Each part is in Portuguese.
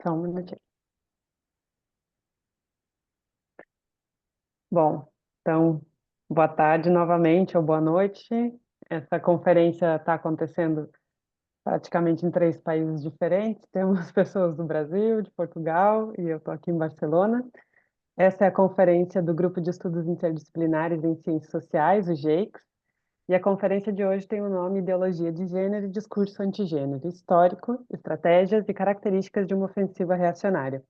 Só um minutinho. Bom, então, boa tarde novamente ou boa noite. Essa conferência está acontecendo praticamente em 3 países diferentes. Temos pessoas do Brasil, de Portugal e eu estou aqui em Barcelona. Essa é a conferência do Grupo de Estudos Interdisciplinares em Ciências Sociais, o GEICS, e a conferência de hoje tem o nome Ideologia de Gênero e Discurso Antigênero, Histórico, Estratégias e Características de uma Ofensiva Reacionária.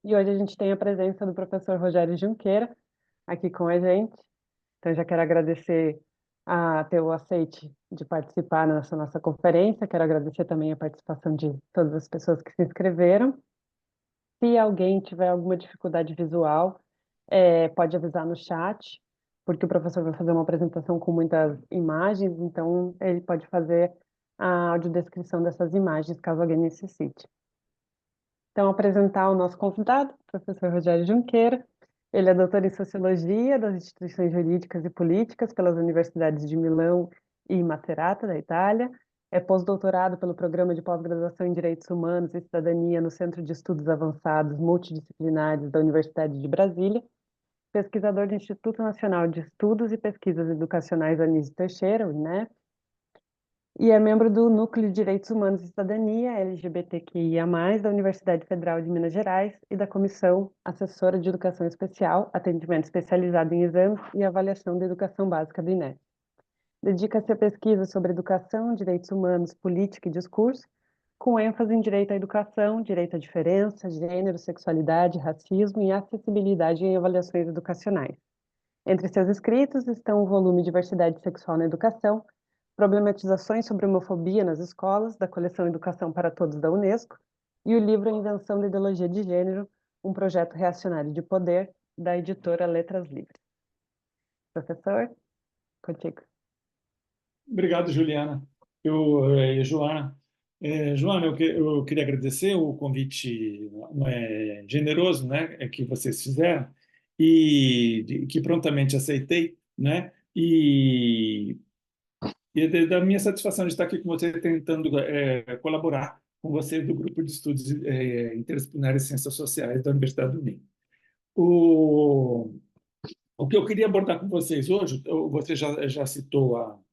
E hoje a gente tem a presença do professor Rogério Junqueira aqui com a gente. Então, já quero agradecer a ter o aceite de participar nessa nossa conferência. Quero agradecer também a participação de todas as pessoas que se inscreveram. Se alguém tiver alguma dificuldade visual, pode avisar no chat, porque o professor vai fazer uma apresentação com muitas imagens, então ele pode fazer a audiodescrição dessas imagens, caso alguém necessite. Então, apresentar o nosso convidado, o professor Rogério Junqueira. Ele é doutor em Sociologia das Instituições Jurídicas e Políticas pelas Universidades de Milão e Macerata, da Itália. É pós-doutorado pelo Programa de Pós-Graduação em Direitos Humanos e Cidadania no Centro de Estudos Avançados Multidisciplinares da Universidade de Brasília. Pesquisador do Instituto Nacional de Estudos e Pesquisas Educacionais Anísio Teixeira, UNEP, e é membro do Núcleo de Direitos Humanos e Cidadania, LGBTQIA+, da Universidade Federal de Minas Gerais e da Comissão Assessora de Educação Especial, Atendimento Especializado em Exames e Avaliação da Educação Básica do INEP. Dedica-se a pesquisa sobre educação, direitos humanos, política e discurso, com ênfase em direito à educação, direito à diferença, gênero, sexualidade, racismo e acessibilidade em avaliações educacionais. Entre seus escritos estão o volume Diversidade Sexual na Educação, Problematizações sobre Homofobia nas Escolas, da coleção Educação para Todos da Unesco, e o livro A Invenção da Ideologia de Gênero, um projeto reacionário de poder, da editora Letras Livres. Professor, contigo. Obrigado, Juliana. Joana. Joana, eu queria agradecer o convite generoso, né, que vocês fizeram e que prontamente aceitei, né, e da minha satisfação de estar aqui com você tentando colaborar com vocês do Grupo de Estudos Interdisciplinares e Ciências Sociais da Universidade do Minho. O, o que eu queria abordar com vocês hoje, você já citou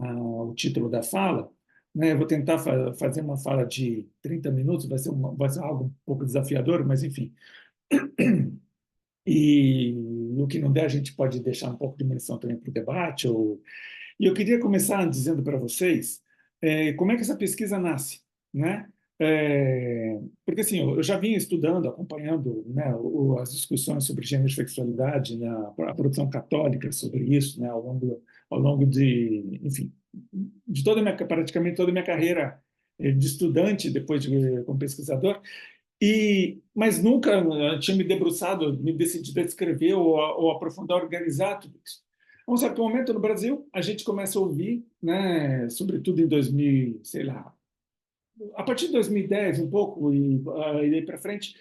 o título da fala, né? Eu vou tentar fazer uma fala de 30 minutos, vai ser algo um pouco desafiador, mas enfim. E o que não der, a gente pode deixar um pouco de munição também para o debate. E eu queria começar dizendo para vocês como é que essa pesquisa nasce, né? Porque assim, eu já vinha estudando, acompanhando, né, as discussões sobre gênero e sexualidade, né, a produção católica sobre isso, né, ao longo de, enfim, de praticamente toda a minha carreira de estudante, depois como pesquisador, mas nunca tinha me debruçado, me decidido a escrever ou aprofundar, organizar tudo isso. A um certo momento no Brasil, a gente começa a ouvir, né, sobretudo em 2000, sei lá, a partir de 2010 um pouco e daí para frente,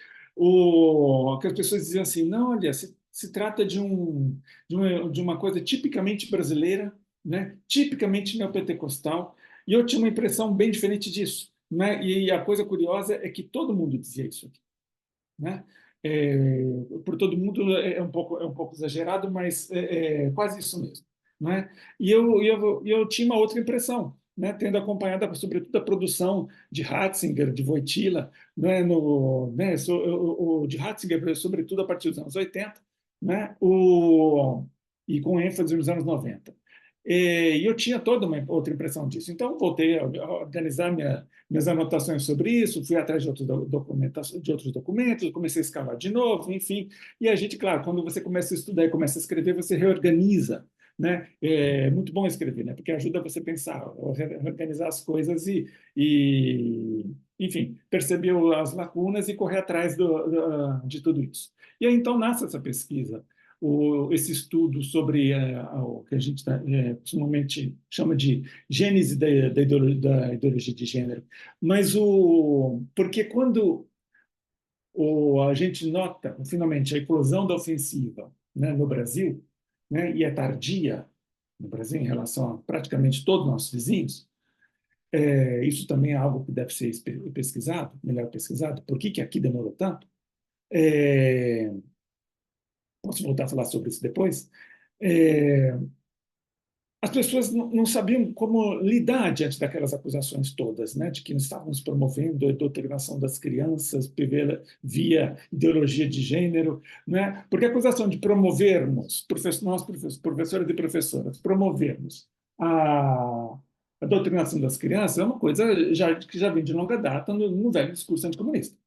que as pessoas diziam assim, não, olha, se trata de uma coisa tipicamente brasileira, né, tipicamente neopentecostal, e eu tinha uma impressão bem diferente disso, né? E a coisa curiosa é que todo mundo dizia isso aqui, né? É, por todo mundo é um pouco exagerado, mas é quase isso mesmo, né? E eu tinha uma outra impressão, né? Tendo acompanhado, sobretudo, a produção de Ratzinger, de Wojtyla, né? De Ratzinger, sobretudo a partir dos anos 80, né? E com ênfase nos anos 90. E eu tinha toda uma outra impressão disso. Então, voltei a organizar minhas anotações sobre isso, fui atrás de outros documentos, comecei a escavar de novo, enfim. E a gente, claro, quando você começa a estudar e começa a escrever, você reorganiza, né? É muito bom escrever, né? Porque ajuda você a pensar, organizar as coisas enfim, perceber as lacunas e correr atrás de tudo isso. E aí, então, nasce essa pesquisa, esse estudo sobre o que a gente costumemente chama de gênese da ideologia de gênero. Mas porque quando a gente nota, finalmente, a eclosão da ofensiva, né, no Brasil, né, e é tardia no Brasil em relação a praticamente todos os nossos vizinhos, Isso também é algo que deve ser pesquisado, melhor pesquisado. Por que que aqui demorou tanto? É, Posso voltar a falar sobre isso depois. É, as pessoas não sabiam como lidar diante daquelas acusações todas, né, de que estávamos promovendo a doutrinação das crianças via ideologia de gênero, né, porque a acusação de promovermos, nós professores e professoras, promovermos a doutrinação das crianças é uma coisa que já vem de longa data no velho discurso anticomunista,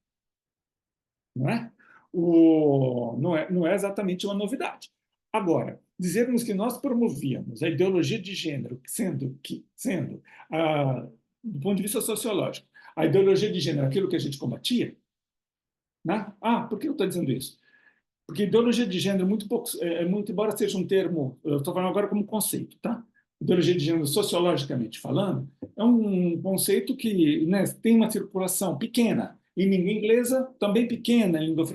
não é? Não é exatamente uma novidade. Agora, dizermos que nós promovíamos a ideologia de gênero, sendo do ponto de vista sociológico, a ideologia de gênero aquilo que a gente combatia, né? Por que eu estou dizendo isso? Porque ideologia de gênero, muito pouco, muito embora seja um termo, eu estou falando agora como conceito, tá? Ideologia de gênero, sociologicamente falando, é um conceito que, né, tem uma circulação pequena, em língua inglesa, também pequena, em língua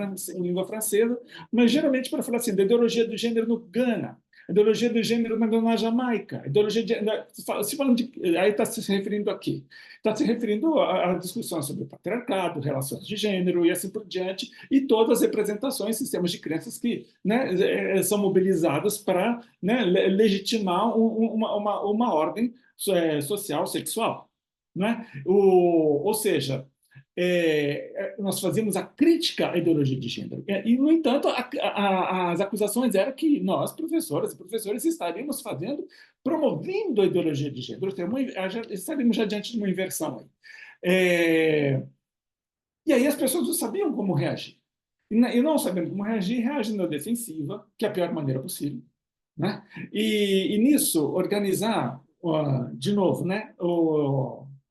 francesa, mas geralmente para falar assim, da ideologia do gênero no Ghana, ideologia do gênero na Jamaica, ideologia de, se falando aí está se referindo a quê? Está se referindo a discussões sobre o patriarcado, relações de gênero e assim por diante, e todas as representações, sistemas de crenças que, né, são mobilizadas para, né, legitimar uma ordem social, sexual. Né? Ou seja, nós fazíamos a crítica à ideologia de gênero. E, no entanto, as acusações eram que nós, professoras e professores, estaríamos promovendo a ideologia de gênero. Estaríamos já diante de uma inversão aí. E aí as pessoas não sabiam como reagir. E não sabendo como reagir, reagindo na defensiva, que é a pior maneira possível. Né? E nisso, organizar, de novo, né,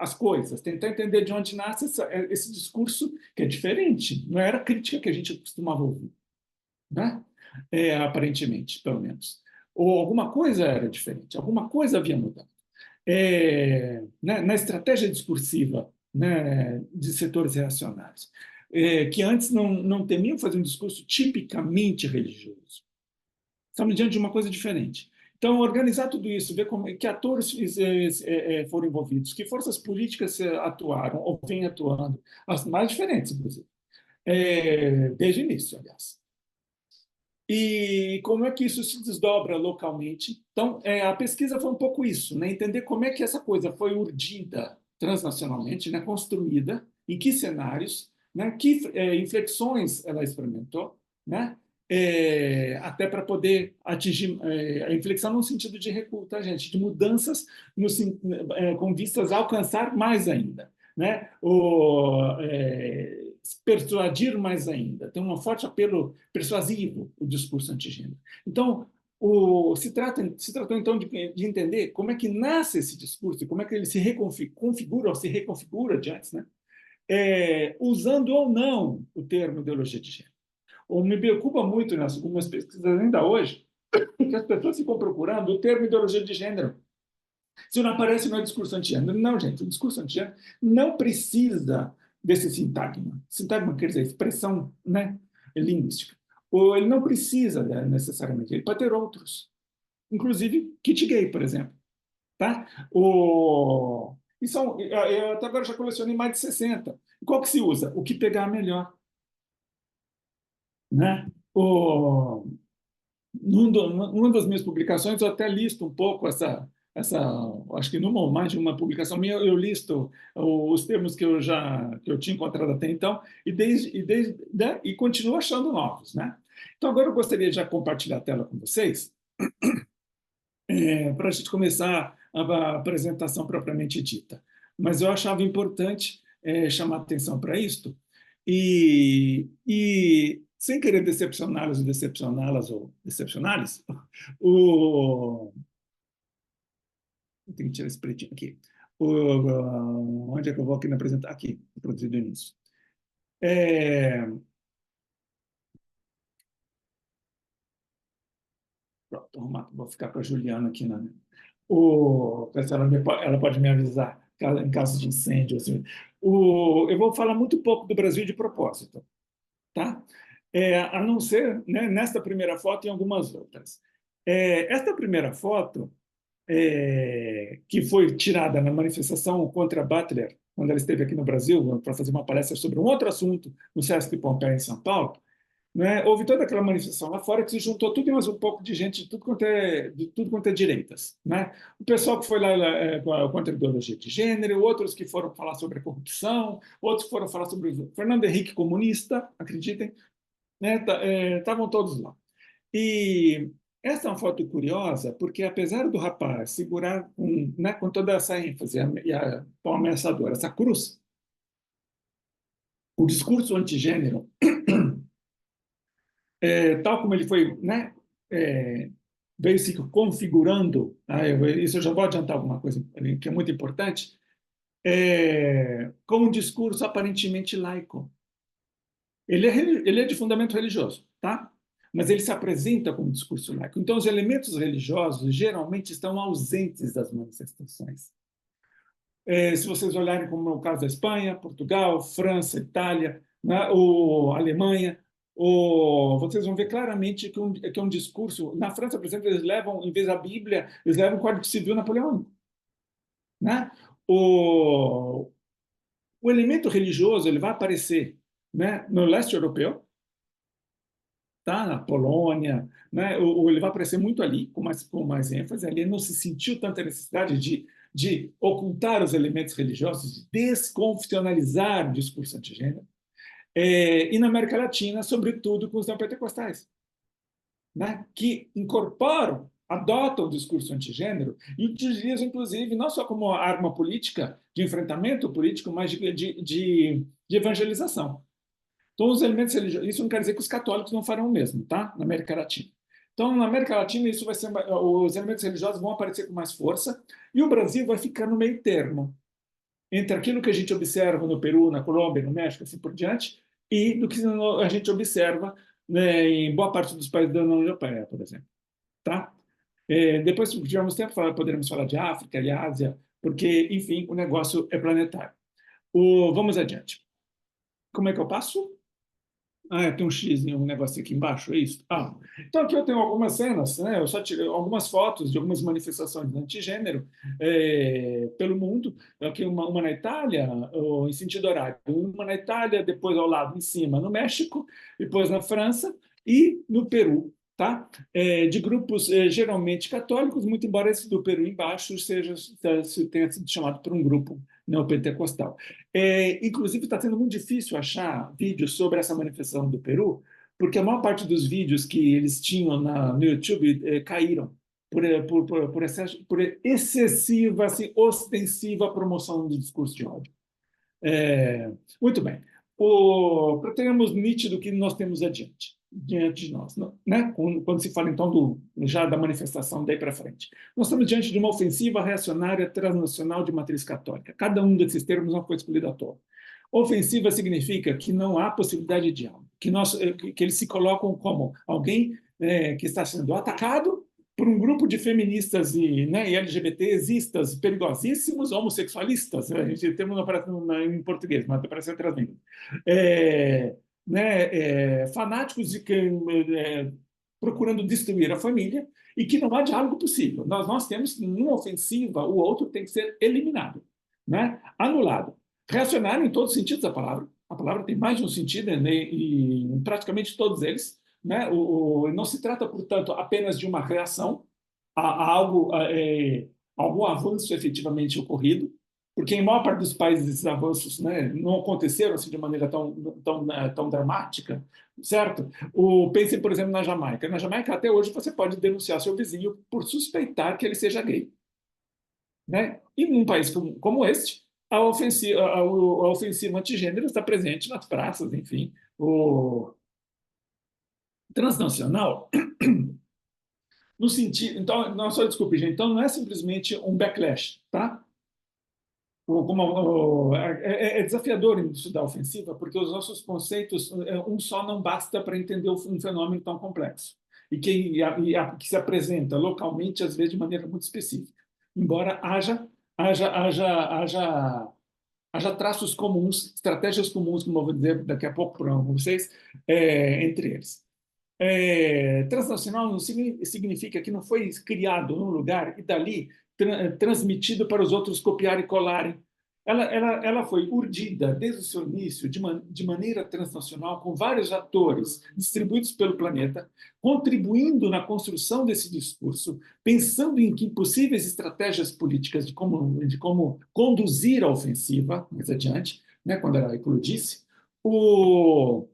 as coisas, tentar entender de onde nasce esse discurso, que é diferente, não era a crítica que a gente costumava ouvir, né? Aparentemente, pelo menos. Ou alguma coisa era diferente, alguma coisa havia mudado. Né, na estratégia discursiva, né, de setores reacionários, que antes não temiam fazer um discurso tipicamente religioso. Estamos diante de uma coisa diferente. Então, organizar tudo isso, ver que atores foram envolvidos, que forças políticas atuaram ou vêm atuando, as mais diferentes, inclusive, desde o início, aliás. E como é que isso se desdobra localmente? Então, a pesquisa foi um pouco isso, né? Entender como é que essa coisa foi urdida transnacionalmente, né? Construída, em que cenários, né? Que inflexões ela experimentou, né? Até para poder atingir a inflexão no sentido de recuo, tá, gente? De mudanças com vistas a alcançar mais ainda, né? Persuadir mais ainda. Tem um forte apelo persuasivo o discurso antigênero. Então, se tratou então de entender como é que nasce esse discurso, como é que ele se configura ou se reconfigura de antes, né? Usando ou não o termo ideologia de gênero. Ou me preocupa muito nas algumas pesquisas ainda hoje que as pessoas ficam procurando o termo ideologia de gênero. Se não aparece no discurso antigênero. Não, gente, o discurso antigênero não precisa desse sintagma. Sintagma quer dizer expressão, né, linguística. Ou ele não precisa necessariamente, ele pode ter outros. Inclusive kit gay, por exemplo. Tá? Eu até agora já colecionei mais de 60. Qual que se usa? O que pegar melhor. Né? Numa das minhas publicações, eu até listo um pouco acho que numa ou mais de uma publicação minha, eu listo os termos que eu tinha encontrado até então, né, e continuo achando novos. Né? Então, agora eu gostaria de já compartilhar a tela com vocês, para a gente começar a apresentação propriamente dita. Mas eu achava importante chamar atenção para isto, e sem querer decepcioná-los ou decepcioná-los, o... Tem que tirar esse pretinho aqui. Onde é que eu vou aqui me apresentar? Aqui, produzido nisso. Pronto, vou ficar com a Juliana aqui. Ela pode me avisar em caso de incêndio. Assim. Eu vou falar muito pouco do Brasil de propósito, tá? A não ser, né, nesta primeira foto e algumas outras. Esta primeira foto que foi tirada na manifestação contra Butler, quando ela esteve aqui no Brasil para fazer uma palestra sobre um outro assunto no Sesc Pompeia, em São Paulo, né? Houve toda aquela manifestação lá fora que se juntou tudo e mais um pouco de gente de tudo quanto é direitas, né? O pessoal que foi lá contra a ideologia de gênero, outros que foram falar sobre a corrupção, outros que foram falar sobre o Fernando Henrique comunista, acreditem, né? Estavam todos lá. E essa é uma foto curiosa, porque apesar do rapaz segurar né, com toda essa ênfase e a tão ameaçadora, essa cruz, o discurso antigênero, tal como ele foi, né, veio se configurando, tá? Isso eu já vou adiantar alguma coisa que é muito importante, com um discurso aparentemente laico. Ele é de fundamento religioso, tá? Mas ele se apresenta como discurso laico. Então, os elementos religiosos geralmente estão ausentes das manifestações. Se vocês olharem como é o caso da Espanha, Portugal, França, Itália, né, ou Alemanha, vocês vão ver claramente que é um discurso. Na França, por exemplo, eles levam, em vez da Bíblia, eles levam o Código Civil napoleônico. Né? O, o elemento religioso ele vai aparecer, né, no leste europeu, tá? Na Polônia, né? Ele vai aparecer muito ali, com mais ênfase. Ali não se sentiu tanta necessidade de ocultar os elementos religiosos, de desconfessionalizar o discurso antigênero. E na América Latina, sobretudo com os neopentecostais, né? Que incorporam, adotam o discurso antigênero e utilizam, inclusive, não só como arma política, de enfrentamento político, mas de evangelização. Então, os elementos religiosos, isso não quer dizer que os católicos não farão o mesmo, tá? Na América Latina. Então, na América Latina, isso vai ser, os elementos religiosos vão aparecer com mais força e o Brasil vai ficar no meio termo entre aquilo que a gente observa no Peru, na Colômbia, no México, assim por diante, e do que a gente observa, né, em boa parte dos países da União Europeia, por exemplo, tá? Depois, se tivermos tempo, poderemos falar de África, de Ásia, porque, enfim, o negócio é planetário. Vamos adiante. Como é que eu passo? Tem um X em um negócio aqui embaixo, é isso? Então aqui eu tenho algumas cenas, né? Eu só tirei algumas fotos de algumas manifestações antigênero pelo mundo. Aqui uma na Itália, em sentido horário, uma na Itália, depois ao lado, em cima, no México, depois na França e no Peru, tá? De grupos geralmente católicos, muito embora esse do Peru embaixo tenha sido chamado por um grupo neopentecostal. Inclusive, está sendo muito difícil achar vídeos sobre essa manifestação do Peru, porque a maior parte dos vídeos que eles tinham no YouTube caíram por excessiva, assim, ostensiva promoção do discurso de ódio. Muito bem. Para termos nítido o que nós temos diante de nós, né? Quando se fala, então, já da manifestação daí para frente. Nós estamos diante de uma ofensiva reacionária transnacional de matriz católica. Cada um desses termos não foi escolhido à toa. Ofensiva significa que não há possibilidade de diálogo, que eles se colocam como alguém que está sendo atacado por um grupo de feministas e LGBTistas perigosíssimos, homossexualistas, a gente tem uma em português, mas parece outras línguas, fanáticos procurando destruir a família e que não há diálogo possível. Nós temos, numa ofensiva, o outro tem que ser eliminado, né? Anulado. Reacionário em todos os sentidos da palavra. A palavra tem mais de um sentido, né? E em praticamente todos eles. Né? Não se trata, portanto, apenas de uma reação a algum avanço efetivamente ocorrido, porque em maior parte dos países esses avanços, né, não aconteceram assim de maneira tão dramática, certo? Pensem, por exemplo, na Jamaica. Na Jamaica, até hoje, você pode denunciar seu vizinho por suspeitar que ele seja gay. Né? E num país como este, a ofensiva antigênero está presente nas praças, enfim. Transnacional, no sentido. Então, não, só desculpe, gente. Então, não é simplesmente um backlash, tá? É desafiador estudar ofensiva, porque os nossos conceitos, um só não basta para entender um fenômeno tão complexo. Que se apresenta localmente, às vezes, de maneira muito específica. Embora haja traços comuns, estratégias comuns, como eu vou dizer daqui a pouco para vocês, entre eles. Transnacional não significa que não foi criado num lugar e dali transmitido para os outros copiar e colarem. Ela foi urdida desde o seu início de maneira transnacional, com vários atores distribuídos pelo planeta, contribuindo na construção desse discurso, pensando em que possíveis estratégias políticas de como conduzir a ofensiva mais adiante, né, quando ela eclodisse, o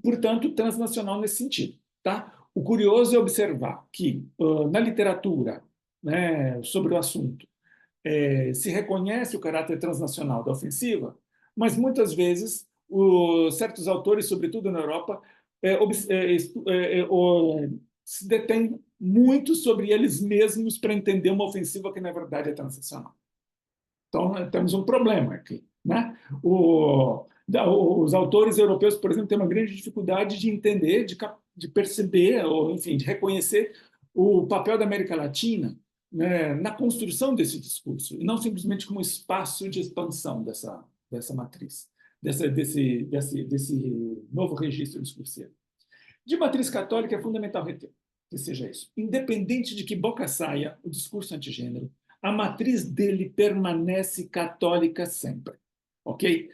portanto, transnacional nesse sentido. Tá? O curioso é observar que, na literatura, né, sobre o assunto, se reconhece o caráter transnacional da ofensiva, mas muitas vezes certos autores, sobretudo na Europa, se detêm muito sobre eles mesmos para entender uma ofensiva que, na verdade, é transnacional. Então, temos um problema aqui. Né? Os autores europeus, por exemplo, têm uma grande dificuldade de entender, de perceber, ou, enfim, de reconhecer o papel da América Latina, né, na construção desse discurso, e não simplesmente como espaço de expansão dessa matriz, desse novo registro discursivo. De matriz católica, é fundamental reter que seja isso. Independente de que boca saia o discurso antigênero, a matriz dele permanece católica sempre. Ok?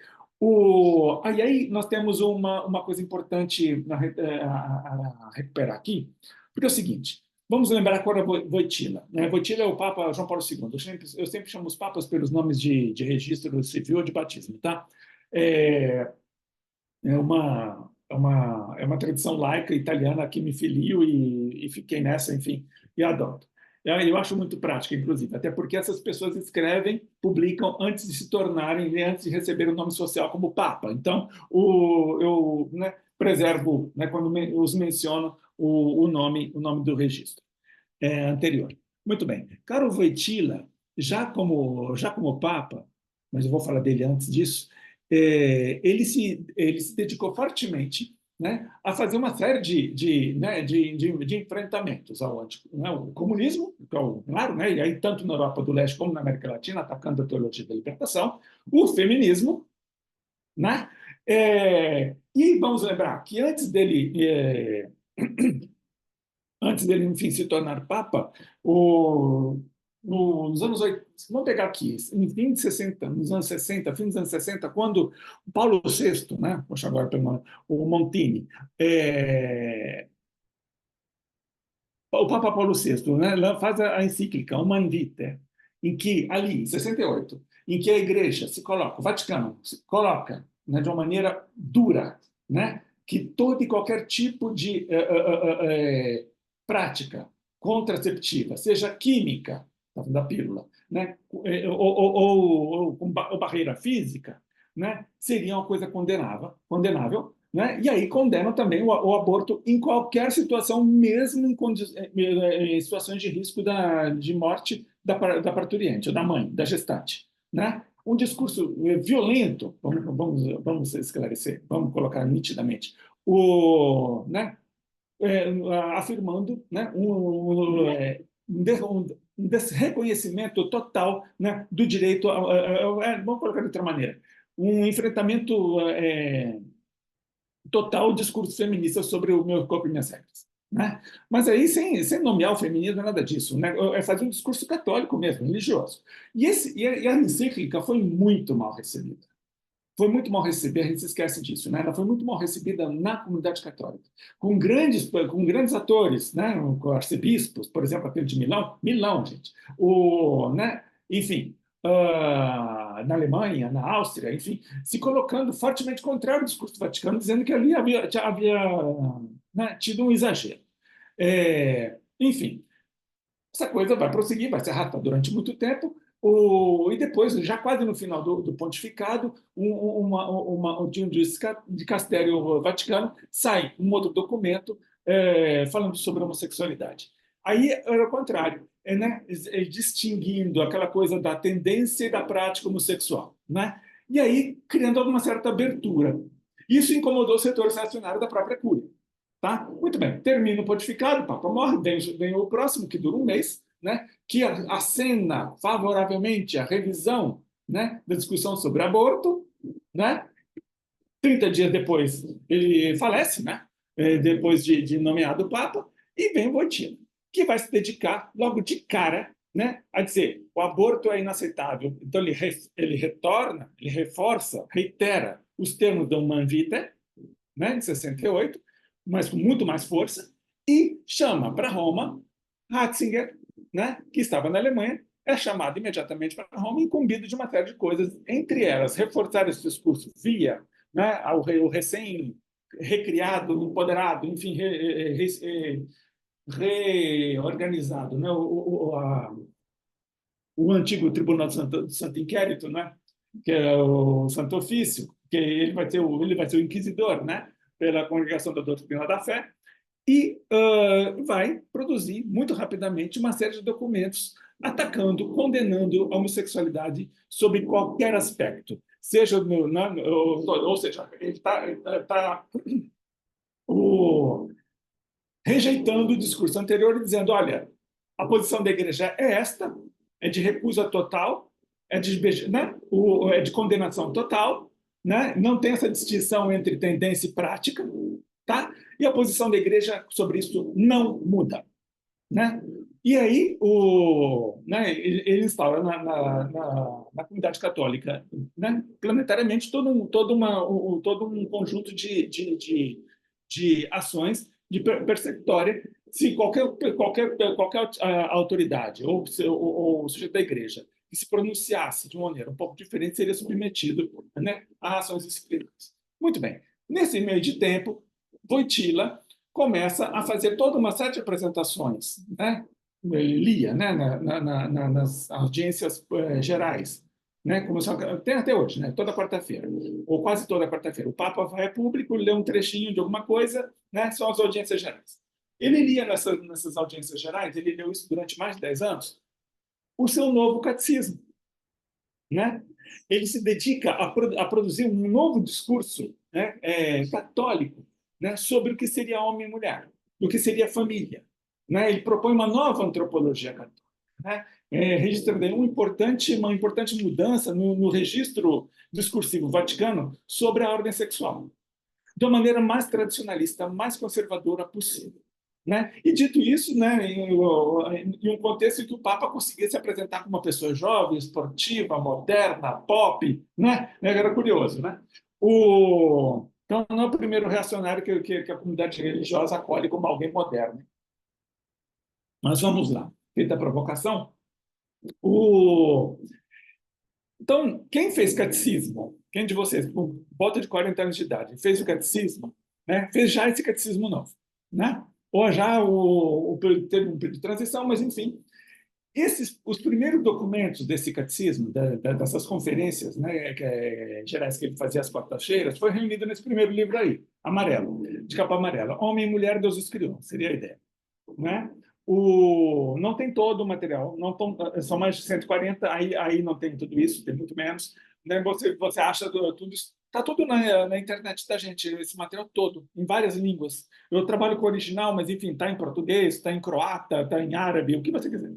Aí nós temos uma coisa importante a recuperar aqui, porque é o seguinte, vamos lembrar agora Wojtyla. Né? Wojtyla é o Papa João Paulo II. Eu sempre chamo os papas pelos nomes de registro civil ou de batismo. Tá? É, é uma tradição laica italiana que me filio e fiquei nessa, enfim, e adoto. Eu acho muito prática, inclusive, até porque essas pessoas escrevem, publicam antes de se tornarem, antes de receber o nome social como Papa. Então, eu, né, preservo, né, quando os menciono, o nome do registro anterior. Muito bem. Caro Wojtyla, já como Papa, mas eu vou falar dele antes disso, ele se dedicou fortemente, né, a fazer uma série de enfrentamentos né, o comunismo, claro, né, e aí tanto na Europa do Leste como na América Latina, atacando a teologia da libertação, o feminismo, né, e vamos lembrar que antes dele, enfim, se tornar Papa, nos anos 80, vamos pegar aqui, em fim de 60, nos anos 60, fim dos anos 60, quando o Paulo VI, né, vou chamar agora pelo nome, o Montini, o Papa Paulo VI, né, faz a encíclica Humanae Vitae, em que, ali, em 68, em que a Igreja se coloca, o Vaticano se coloca, né, de uma maneira dura, né, que todo e qualquer tipo de prática contraceptiva, seja química, da pílula, né, ou barreira física, né, seria uma coisa condenável, né? E aí condenam também o aborto em qualquer situação, mesmo em situações de risco de morte da parturiente, ou da mãe, da gestante. Né? Um discurso violento, vamos esclarecer, vamos colocar nitidamente, né? Afirmando, né? Um desreconhecimento total, né? Do direito, vamos colocar de outra maneira, um enfrentamento total discurso feminista sobre o meu corpo e minhas regras. Né? Mas aí, sem nomear o feminismo, nada disso. Né? É fazer um discurso católico mesmo, religioso. E a encíclica foi muito mal recebida. Foi muito mal recebida, a gente se esquece disso. Né? Ela foi muito mal recebida na comunidade católica, com grandes atores, né? Com arcebispos, por exemplo, aquele de Milão, gente. Né? Enfim, na Alemanha, na Áustria, enfim, se colocando fortemente contrário ao discurso do Vaticano, dizendo que ali havia né, tido um exagero. Enfim, essa coisa vai prosseguir, vai se arrastar durante muito tempo, e depois, já quase no final do pontificado, um de Castério Vaticano, sai um outro documento falando sobre a homossexualidade. Aí era o contrário, né? Distinguindo aquela coisa da tendência e da prática homossexual. Né? E aí criando alguma certa abertura. Isso incomodou o setor reacionário da própria Cúria. Tá? Muito bem, termina o pontificado, o Papa morre, vem o próximo, que dura um mês, né? Que acena favoravelmente a revisão, né, da discussão sobre aborto. Né? 30 dias depois, ele falece, né? depois de nomeado Papa, e vem Wojtyla, que vai se dedicar logo de cara, né, a dizer o aborto é inaceitável. Então ele retorna, ele reforça, reitera os termos do Human Vitae, né, de 68, mas com muito mais força, e chama para Roma Ratzinger, né, que estava na Alemanha, é chamado imediatamente para Roma, incumbido de uma série de coisas, entre elas reforçar esse discurso via, né, o recém-recriado, empoderado, enfim, reorganizado, né, o antigo Tribunal do Santo Inquérito, né, que é o Santo Ofício, que ele vai ser o inquisidor, né, pela Congregação da Doutrina da Fé, e vai produzir muito rapidamente uma série de documentos atacando, condenando a homossexualidade sob qualquer aspecto, seja ou seja, ele está rejeitando o discurso anterior e dizendo, olha, a posição da igreja é esta, é de recusa total, né, é de condenação total, né, não tem essa distinção entre tendência e prática, tá? E a posição da igreja sobre isso não muda, né? E aí né, ele instaura na comunidade católica, né, planetariamente todo um conjunto de ações de persecutória se qualquer autoridade ou sujeito da igreja que se pronunciasse de uma maneira um pouco diferente seria submetido, né, a ações disciplinares. Muito bem. Nesse meio de tempo, Wojtyla começa a fazer toda uma série de apresentações, né? Ele lia, né? Nas audiências gerais, né? Como tem até hoje, né? Toda quarta-feira, ou quase toda quarta-feira. O Papa vai a público, lê um trechinho de alguma coisa, né? São as audiências gerais. Ele lia nessas audiências gerais, ele leu isso durante mais de 10 anos, o seu novo catecismo, né? Ele se dedica a produzir um novo discurso, né, católico, né, sobre o que seria homem e mulher, o que seria família, né? Ele propõe uma nova antropologia católica, né? Registrando uma importante mudança no registro discursivo vaticano sobre a ordem sexual, de uma maneira mais tradicionalista, mais conservadora possível. Né? E dito isso, né, em um contexto em que o Papa conseguia se apresentar como uma pessoa jovem, esportiva, moderna, pop, né? Era curioso, né? Então, não é o primeiro reacionário que a comunidade religiosa acolhe como alguém moderno. Mas vamos lá, feita a provocação. Então, quem fez catecismo? Quem de vocês, por volta de 40 anos de idade, fez o catecismo, né? Fez já esse catecismo novo, né? Ou já teve um período de transição, mas enfim. Os primeiros documentos desse catecismo, dessas conferências, né, gerais que ele fazia às quartas-feiras, foi reunido nesse primeiro livro aí, amarelo, de capa amarela. Homem e Mulher, Deus os criou, seria a ideia. Né? Não tem todo o material, são mais de 140, aí não tem tudo isso, tem muito menos. Né? Você acha tudo isso. Está tudo na internet da gente, esse material todo, em várias línguas. Eu trabalho com o original, mas enfim, está em português, está em croata, está em árabe, o que você quiser.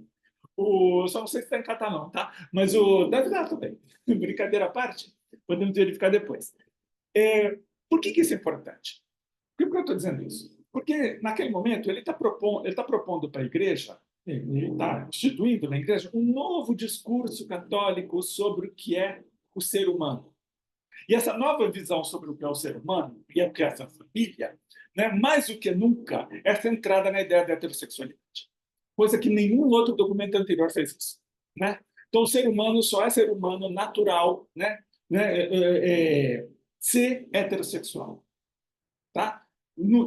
Só não sei se está em catalão, tá? Mas deve dar também. Brincadeira à parte, podemos verificar depois. Por que isso é importante? Por que eu estou dizendo isso? Porque, naquele momento, ele está propondo para a igreja, ele está instituindo na igreja um novo discurso católico sobre o que é o ser humano. E essa nova visão sobre o que é o ser humano, e o que é essa família, né, mais do que nunca, é centrada na ideia da heterossexualidade. Coisa que nenhum outro documento anterior fez isso. Né? Então, o ser humano só é ser humano natural, né? Ser heterossexual. Tá?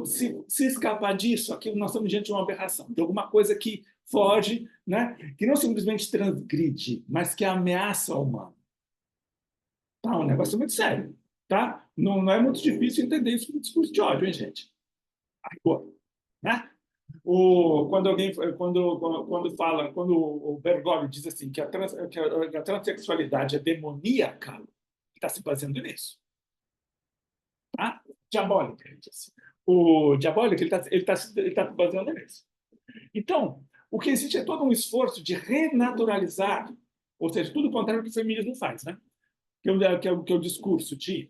Se escapar disso, aqui nós estamos diante de uma aberração, de alguma coisa que foge, né? Que não simplesmente transgride, mas que ameaça o humano. Tá? Um negócio muito sério. Tá? Não é muito difícil entender isso no discurso de ódio, hein, gente? Agora, né? Quando o Bergoglio diz assim que a transexualidade é demoníaca, está se baseando nisso. Tá? Diabólica, ele diz. O diabólico, ele tá se baseando nisso. Então, o que existe é todo um esforço de renaturalizar, ou seja, tudo o contrário do que o feminismo faz, né? Que é o discurso de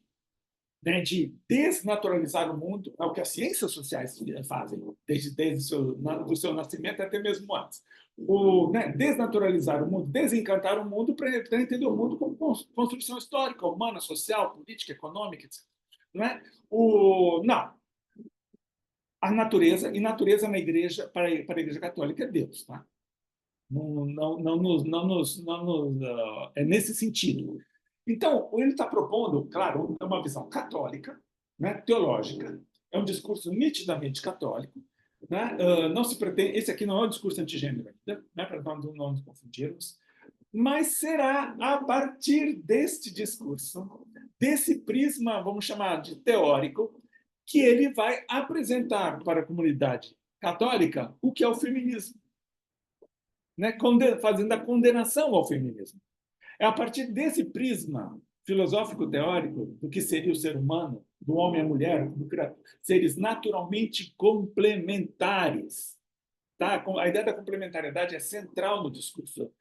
né, de desnaturalizar o mundo, é o que as ciências sociais fazem, desde do seu nascimento até mesmo antes. Né, desnaturalizar o mundo, desencantar o mundo para entender o mundo como construção histórica, humana, social, política, econômica, etc. Não é? Não, a natureza, e natureza na igreja, para a Igreja Católica, é Deus. Tá? É nesse sentido. Então, ele está propondo, claro, é uma visão católica, né, teológica, é um discurso nitidamente católico, né, não se pretende, esse aqui não é um discurso antigênero ainda, né, para não nos confundirmos, mas será a partir deste discurso, desse prisma, vamos chamar de teórico, que ele vai apresentar para a comunidade católica o que é o feminismo, né, fazendo a condenação ao feminismo. É a partir desse prisma filosófico-teórico do que seria o ser humano, do homem e a mulher, seres naturalmente complementares. Tá? A ideia da complementariedade é central no discurso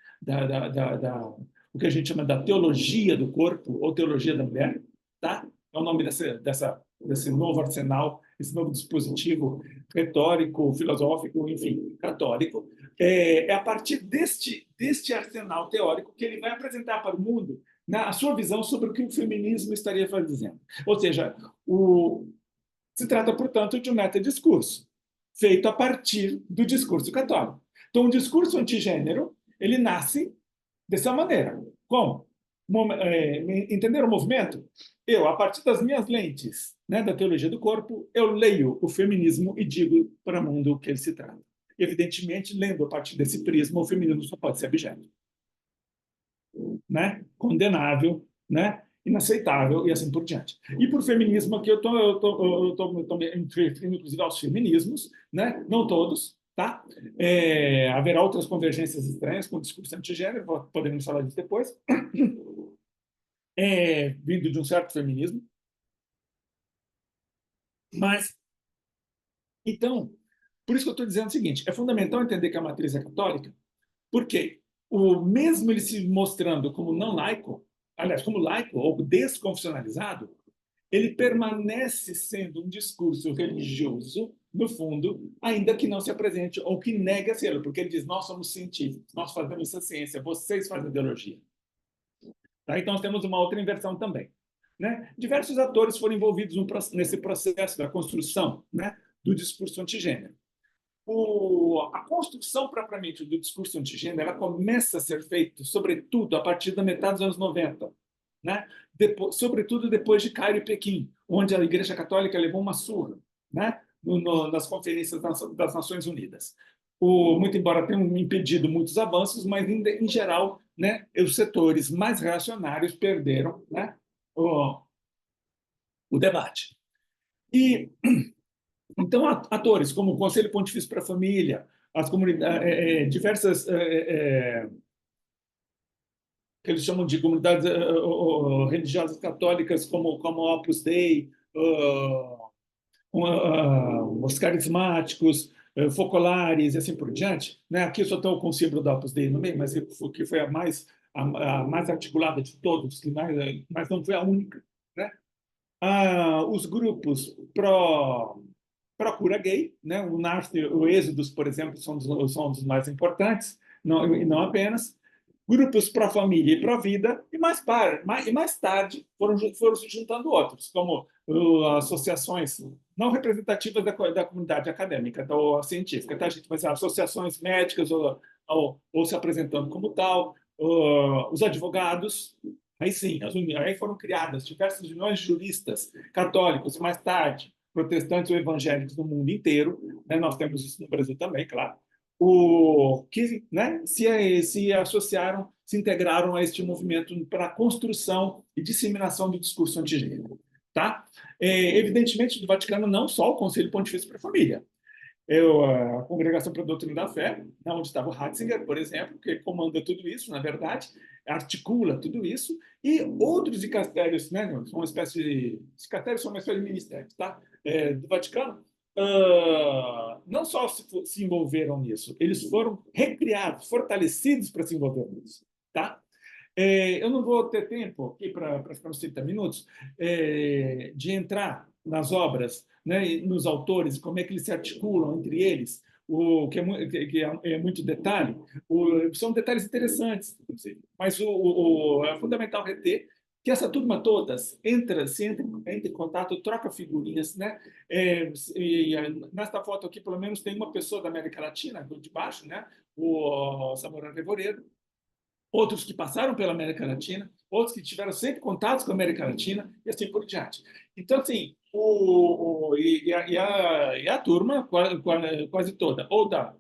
o que a gente chama da teologia do corpo ou teologia da mulher. Tá? É o nome desse novo arsenal, esse novo dispositivo retórico, filosófico, enfim, católico. É a partir deste arsenal teórico que ele vai apresentar para o mundo, né, a sua visão sobre o que o feminismo estaria fazendo. Ou seja, se trata, portanto, de um metadiscurso feito a partir do discurso católico. Então, o discurso antigênero, ele nasce dessa maneira. Como? Entender o movimento? Eu, a partir das minhas lentes, né, da teologia do corpo, eu leio o feminismo e digo para o mundo o que ele se trata. Evidentemente, lendo a partir desse prisma, o feminismo só pode ser objeto, né? Condenável, né? Inaceitável e assim por diante. E por feminismo aqui eu estou me referindo inclusive aos feminismos, né? Não todos, tá? Haverá outras convergências estranhas com o discurso antigênero, podemos falar disso depois, vindo de um certo feminismo. Mas, então, por isso que eu estou dizendo o seguinte, é fundamental entender que a matriz é católica, porque mesmo ele se mostrando como não laico, aliás, como laico ou desconfessionalizado, ele permanece sendo um discurso religioso, no fundo, ainda que não se apresente ou que negue a ser, porque ele diz: nós somos científicos, nós fazemos essa ciência, vocês fazem ideologia. Tá? Então, nós temos uma outra inversão também. Né? Diversos atores foram envolvidos nesse processo da construção, né, do discurso antigênero. A construção propriamente do discurso antigênero ela começa a ser feita, sobretudo, a partir da metade dos anos 90, né? Sobretudo depois de Cairo e Pequim, onde a Igreja Católica levou uma surra, né? Nas conferências das Nações Unidas. Muito embora tenham impedido muitos avanços, mas, em geral, né, os setores mais reacionários perderam, né, o debate. E então, atores como o Conselho Pontifício para a Família, as comunidades, diversas que eles chamam de comunidades religiosas católicas, como Opus Dei, os carismáticos, focolares e assim por diante. Né? Aqui eu só estou com o símbolo da Opus Dei no meio, mas que foi a mais articulada de todos, mas não foi a única. Né? Os grupos procura gay, né? O NARF e o Êxodos, por exemplo, são dos mais importantes, e não apenas. Grupos pró-família e pró-vida, e mais tarde foram se juntando outros, como associações não representativas da comunidade acadêmica ou científica, tá, gente? Mas associações médicas ou se apresentando como tal, os advogados, aí sim, aí foram criadas diversas uniões de juristas católicos, e mais tarde protestantes ou evangélicos no mundo inteiro, né? Nós temos isso no Brasil também, claro, que, né, se associaram, se integraram a este movimento para a construção e disseminação do discurso antigênero. Tá? Evidentemente, do Vaticano, não só o Conselho Pontifício para a Família. A Congregação para a Doutrina da Fé, né, onde estava o Ratzinger, por exemplo, que comanda tudo isso, na verdade, articula tudo isso, e outros dicastérios, né, são uma espécie de dicastérios, são uma espécie de ministérios, tá? Do Vaticano, não só se envolveram nisso, eles foram recriados, fortalecidos para se envolver nisso. Tá? Eu não vou ter tempo aqui para ficar uns 30 minutos de entrar nas obras, né, e nos autores, como é que eles se articulam entre eles, o que é muito detalhe. São detalhes interessantes, inclusive. Mas é fundamental reter que essa turma todas entra em contato, troca figurinhas, né? Nesta foto aqui, pelo menos, tem uma pessoa da América Latina, de baixo, né? O Samuel Revoredo, outros que passaram pela América Latina, outros que tiveram sempre contatos com a América Latina e assim por diante. Então, assim, e a turma quase toda, ou da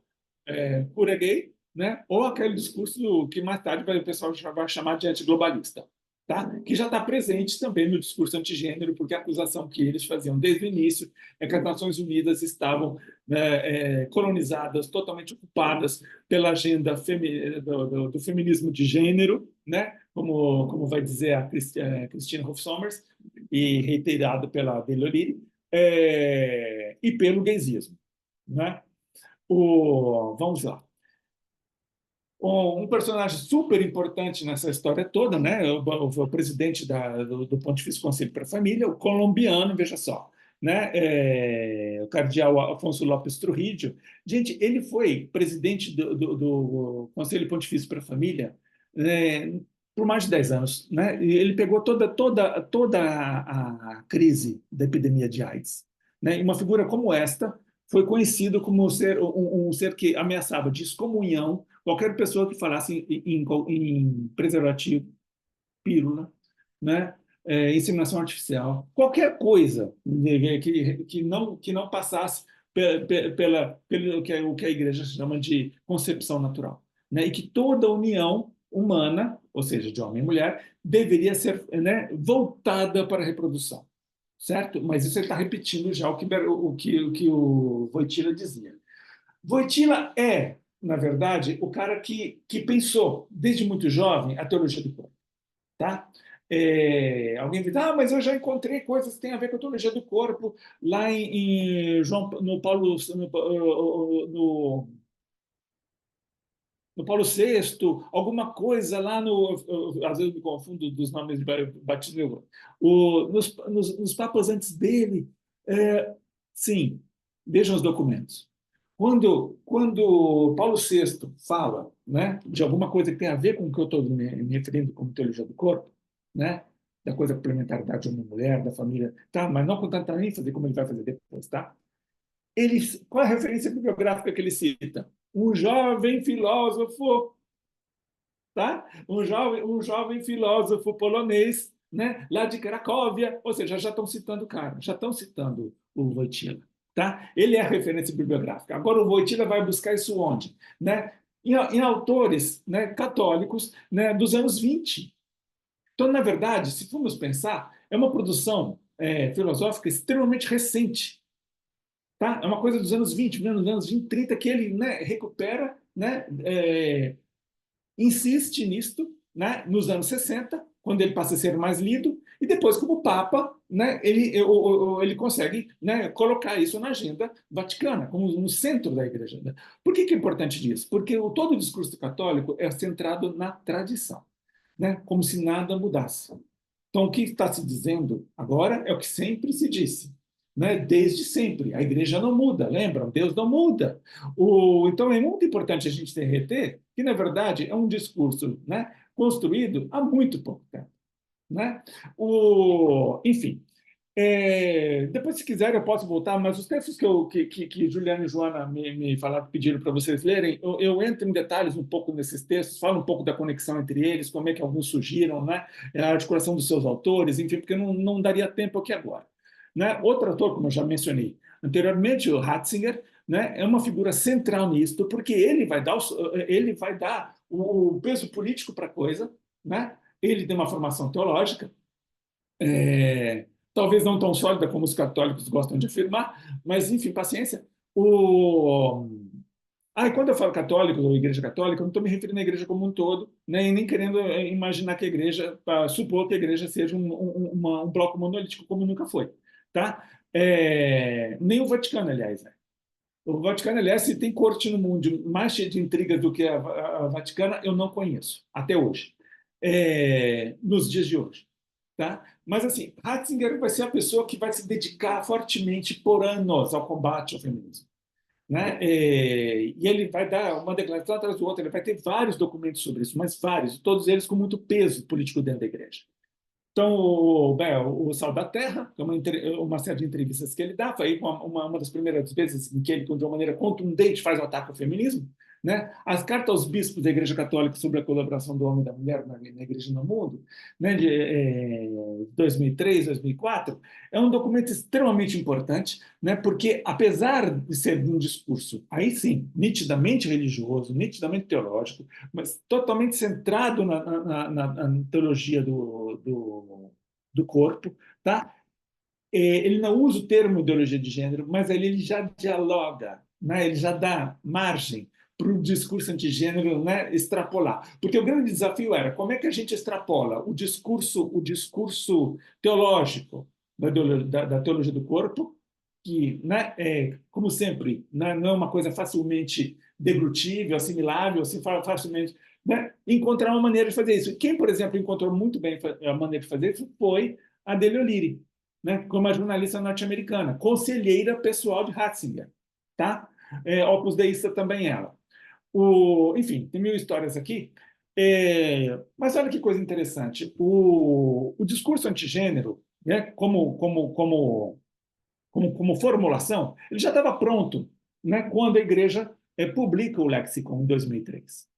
cura gay, né? Ou aquele discurso que mais tarde o pessoal já vai chamar de antiglobalista, tá? Que já está presente também no discurso antigênero, porque a acusação que eles faziam desde o início é que as Nações Unidas estavam, né, colonizadas, totalmente ocupadas pela agenda do feminismo de gênero, né? Como vai dizer a Christine Hoff Sommers, e reiterado pela Deleuze, e pelo gaysismo, né? Vamos lá. Um personagem super importante nessa história toda, né? O presidente do Pontifício Conselho para a Família, o colombiano, veja só, né? O cardeal Afonso Lopes Trujillo. Gente, ele foi presidente do Conselho Pontifício para a Família, por mais de 10 anos, né? E ele pegou toda a crise da epidemia de AIDS, né? E uma figura como esta foi conhecido como um ser que ameaçava de excomunhão qualquer pessoa que falasse em preservativo, pílula, né? Inseminação artificial, qualquer coisa que não passasse pelo que a igreja chama de concepção natural, né? E que toda união humana, ou seja, de homem e mulher, deveria ser, né, voltada para a reprodução, certo? Mas isso ele está repetindo já o que o Wojtyla dizia. Wojtyla é, na verdade, o cara que pensou, desde muito jovem, a teologia do corpo. Tá? Alguém diz, mas eu já encontrei coisas que têm a ver com a teologia do corpo lá em no Paulo VI, alguma coisa lá no. Às vezes eu me confundo dos nomes de batismo. Nos papas antes dele. Sim, vejam os documentos. Quando Paulo VI fala, né, de alguma coisa que tem a ver com o que eu estou me referindo como teologia do corpo, né, da coisa complementaridade de uma mulher, da família, tá, mas não com tanta ênfase como ele vai fazer depois, tá? Qual é a referência bibliográfica que ele cita? Um jovem filósofo, tá? Um jovem filósofo polonês, né? Lá de Cracóvia, ou seja, já estão citando o cara, já estão citando o Wojtyla, tá? Ele é a referência bibliográfica. Agora o Wojtyla vai buscar isso onde, né? Em autores, né, católicos, né, dos anos 20. Então, na verdade, se formos pensar, é uma produção filosófica extremamente recente, tá? É uma coisa dos anos 20, dos anos 20, 30, que ele, né, recupera, né, insiste nisto, né, nos anos 60, quando ele passa a ser mais lido, e depois, como Papa, né, ele consegue, né, colocar isso na agenda vaticana, como no centro da igreja. Por que é importante isso? Porque todo o discurso católico é centrado na tradição, né, como se nada mudasse. Então, o que está se dizendo agora é o que sempre se disse, né? Desde sempre. A igreja não muda, lembram? Deus não muda. Então, é muito importante a gente reter que, na verdade, é um discurso, né, construído há muito pouco tempo. Né? Enfim, depois, se quiser, eu posso voltar, mas os textos que Juliana e Joana me falaram, pediram para vocês lerem, eu entro em detalhes um pouco nesses textos, falo um pouco da conexão entre eles, como é que alguns surgiram, né? A articulação dos seus autores, enfim, porque não daria tempo aqui agora. Né? Outro autor, como eu já mencionei anteriormente, o Ratzinger, né, é uma figura central nisto, porque ele vai dar o peso político para a coisa, né? Ele tem uma formação teológica, talvez não tão sólida como os católicos gostam de afirmar, mas, enfim, paciência. E quando eu falo católico ou igreja católica, eu não estou me referindo à igreja como um todo, né, e nem querendo imaginar que a igreja, supor que a igreja seja um bloco monolítico, como nunca foi. Tá? Nem o Vaticano, aliás. Né? O Vaticano, aliás, se tem corte no mundo mais cheia de intrigas do que a Vaticana, eu não conheço, até hoje. nos dias de hoje. Tá? Mas, assim, Ratzinger vai ser a pessoa que vai se dedicar fortemente por anos ao combate ao feminismo. Né? E ele vai dar uma declaração atrás do outro, ele vai ter vários documentos sobre isso, mas vários, todos eles com muito peso político dentro da igreja. Então, o Sal da Terra, que é uma série de entrevistas que ele dá, foi uma das primeiras vezes em que ele, de uma maneira contundente, faz o ataque ao feminismo. Né? As cartas aos bispos da Igreja Católica sobre a colaboração do homem e da mulher na Igreja e no mundo, né, de 2003, 2004, é um documento extremamente importante, né, porque, apesar de ser um discurso, aí sim, nitidamente religioso, nitidamente teológico, mas totalmente centrado na teologia do corpo, tá? Ele não usa o termo ideologia de gênero, mas ele já dialoga, né? Ele já dá margem para o discurso antigênero, né, extrapolar. Porque o grande desafio era como é que a gente extrapola o discurso teológico da teologia do corpo, que, né, como sempre, né, não é uma coisa facilmente deglutível, assimilável, assim, facilmente, né, encontrar uma maneira de fazer isso. Quem, por exemplo, encontrou muito bem a maneira de fazer isso foi a Adele O'Leary, né, como a jornalista norte-americana, conselheira pessoal de Ratzinger, tá? Opus Deísta também ela. Enfim, tem mil histórias aqui. Mas olha que coisa interessante. O discurso antigênero, né, como formulação, ele já estava pronto, né, quando a igreja publica o Lexicon em 2003,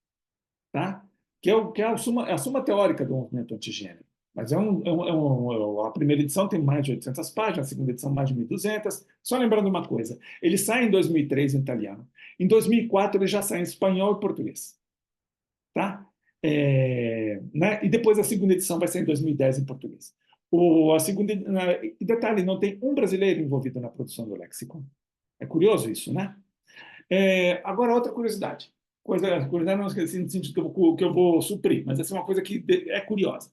tá? Que é a suma teórica do movimento antigênero. Mas a primeira edição tem mais de 800 páginas, a segunda edição mais de 1.200. Só lembrando uma coisa, ele sai em 2003 em italiano. Em 2004 ele já sai em espanhol e português. Tá? Né? E depois a segunda edição vai ser em 2010 em português. Detalhe, não tem um brasileiro envolvido na produção do Lexicon. É curioso isso, né? Agora, outra curiosidade. Curiosidade não no sentido que eu vou suprir, mas essa é uma coisa que é curiosa.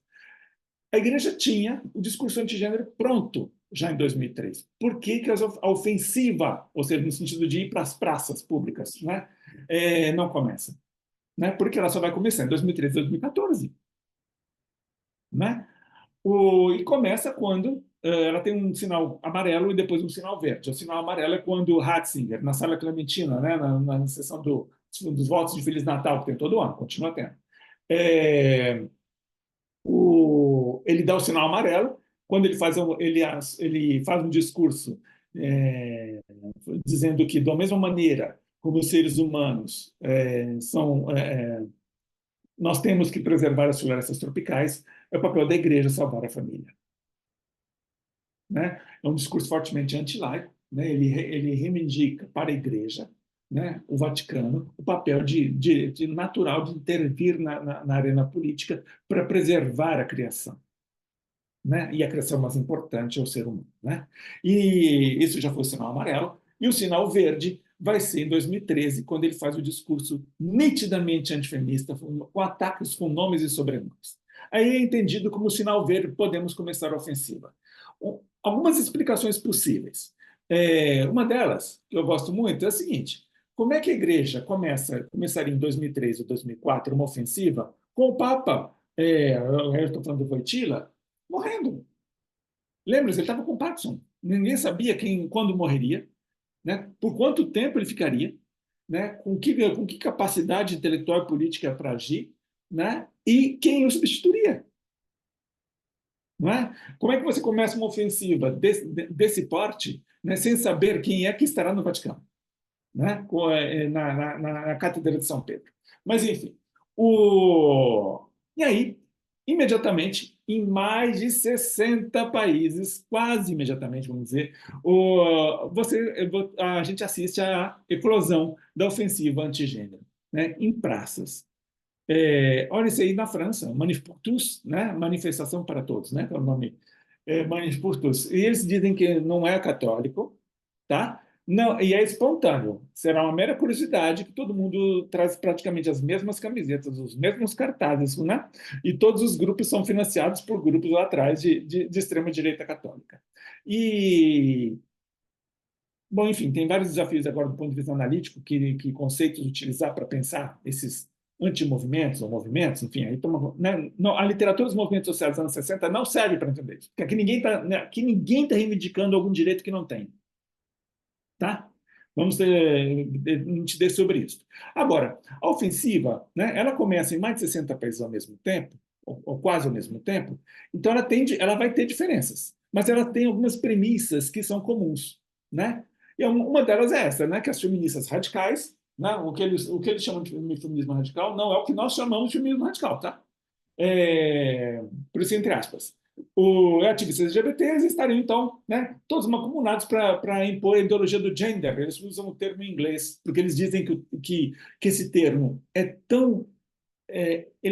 A igreja tinha o discurso antigênero pronto já em 2003. Por que a ofensiva, ou seja, no sentido de ir para as praças públicas, né, não começa? Né? Porque ela só vai começar em 2013, 2014. Né? E começa quando ela tem um sinal amarelo e depois um sinal verde. O sinal amarelo é quando Ratzinger, na Sala Clementina, né, na sessão dos votos de Feliz Natal, que tem todo ano, continua tendo, ele dá o sinal amarelo. Quando ele faz um discurso dizendo que, da mesma maneira como os seres humanos nós temos que preservar as florestas tropicais, é o papel da igreja salvar a família. Né? É um discurso fortemente anti-laico, né? Ele reivindica para a igreja, né, o Vaticano, o papel de natural de intervir na arena política para preservar a criação. Né? E a criação mais importante é o ser humano. Né? E isso já foi o sinal amarelo. E o sinal verde vai ser em 2013, quando ele faz o discurso nitidamente antifeminista, com ataques com nomes e sobrenomes. Aí é entendido como sinal verde, podemos começar a ofensiva. Algumas explicações possíveis. Uma delas, que eu gosto muito, é a seguinte: como é que a igreja começaria em 2003 ou 2004 uma ofensiva com o Papa, eu estou falando do Wojtyla, morrendo? Lembra-se, ele estava com Parkinson. Ninguém sabia quando morreria, né? Por quanto tempo ele ficaria, né? Com que capacidade intelectual e política para agir, né? E quem o substituiria. Não é? Como é que você começa uma ofensiva desse porte, né, sem saber quem é que estará no Vaticano, né, na Catedral de São Pedro? Mas, enfim. E aí, imediatamente, em mais de 60 países, quase imediatamente, vamos dizer, a gente assiste à eclosão da ofensiva antigênero, né, em praças. Olha isso aí na França, Manif pour tous, né? Manifestação para todos, né? É o nome. Manif pour tous. E eles dizem que não é católico, tá? Não, e é espontâneo. Será uma mera curiosidade que todo mundo traz praticamente as mesmas camisetas, os mesmos cartazes, né? E todos os grupos são financiados por grupos lá atrás de extrema-direita católica. Bom, enfim, tem vários desafios agora do ponto de vista analítico, que conceitos utilizar para pensar esses antimovimentos ou movimentos, enfim, aí toma, né? Não, a literatura dos movimentos sociais dos anos 60 não serve para entender isso, porque aqui ninguém tá reivindicando algum direito que não tem, tá? Vamos nitidez sobre isso. Agora, a ofensiva, né, ela começa em mais de 60 países ao mesmo tempo, ou quase ao mesmo tempo, então ela vai ter diferenças, mas ela tem algumas premissas que são comuns, né? E uma delas é essa, né, que as feministas radicais, né, o que eles chamam de feminismo radical não é o que nós chamamos de feminismo radical, tá? Por isso, entre aspas. Os ativistas LGBTs estariam, então, né, todos mancomunados para impor a ideologia do gender. Eles usam o termo em inglês, porque eles dizem que esse termo ele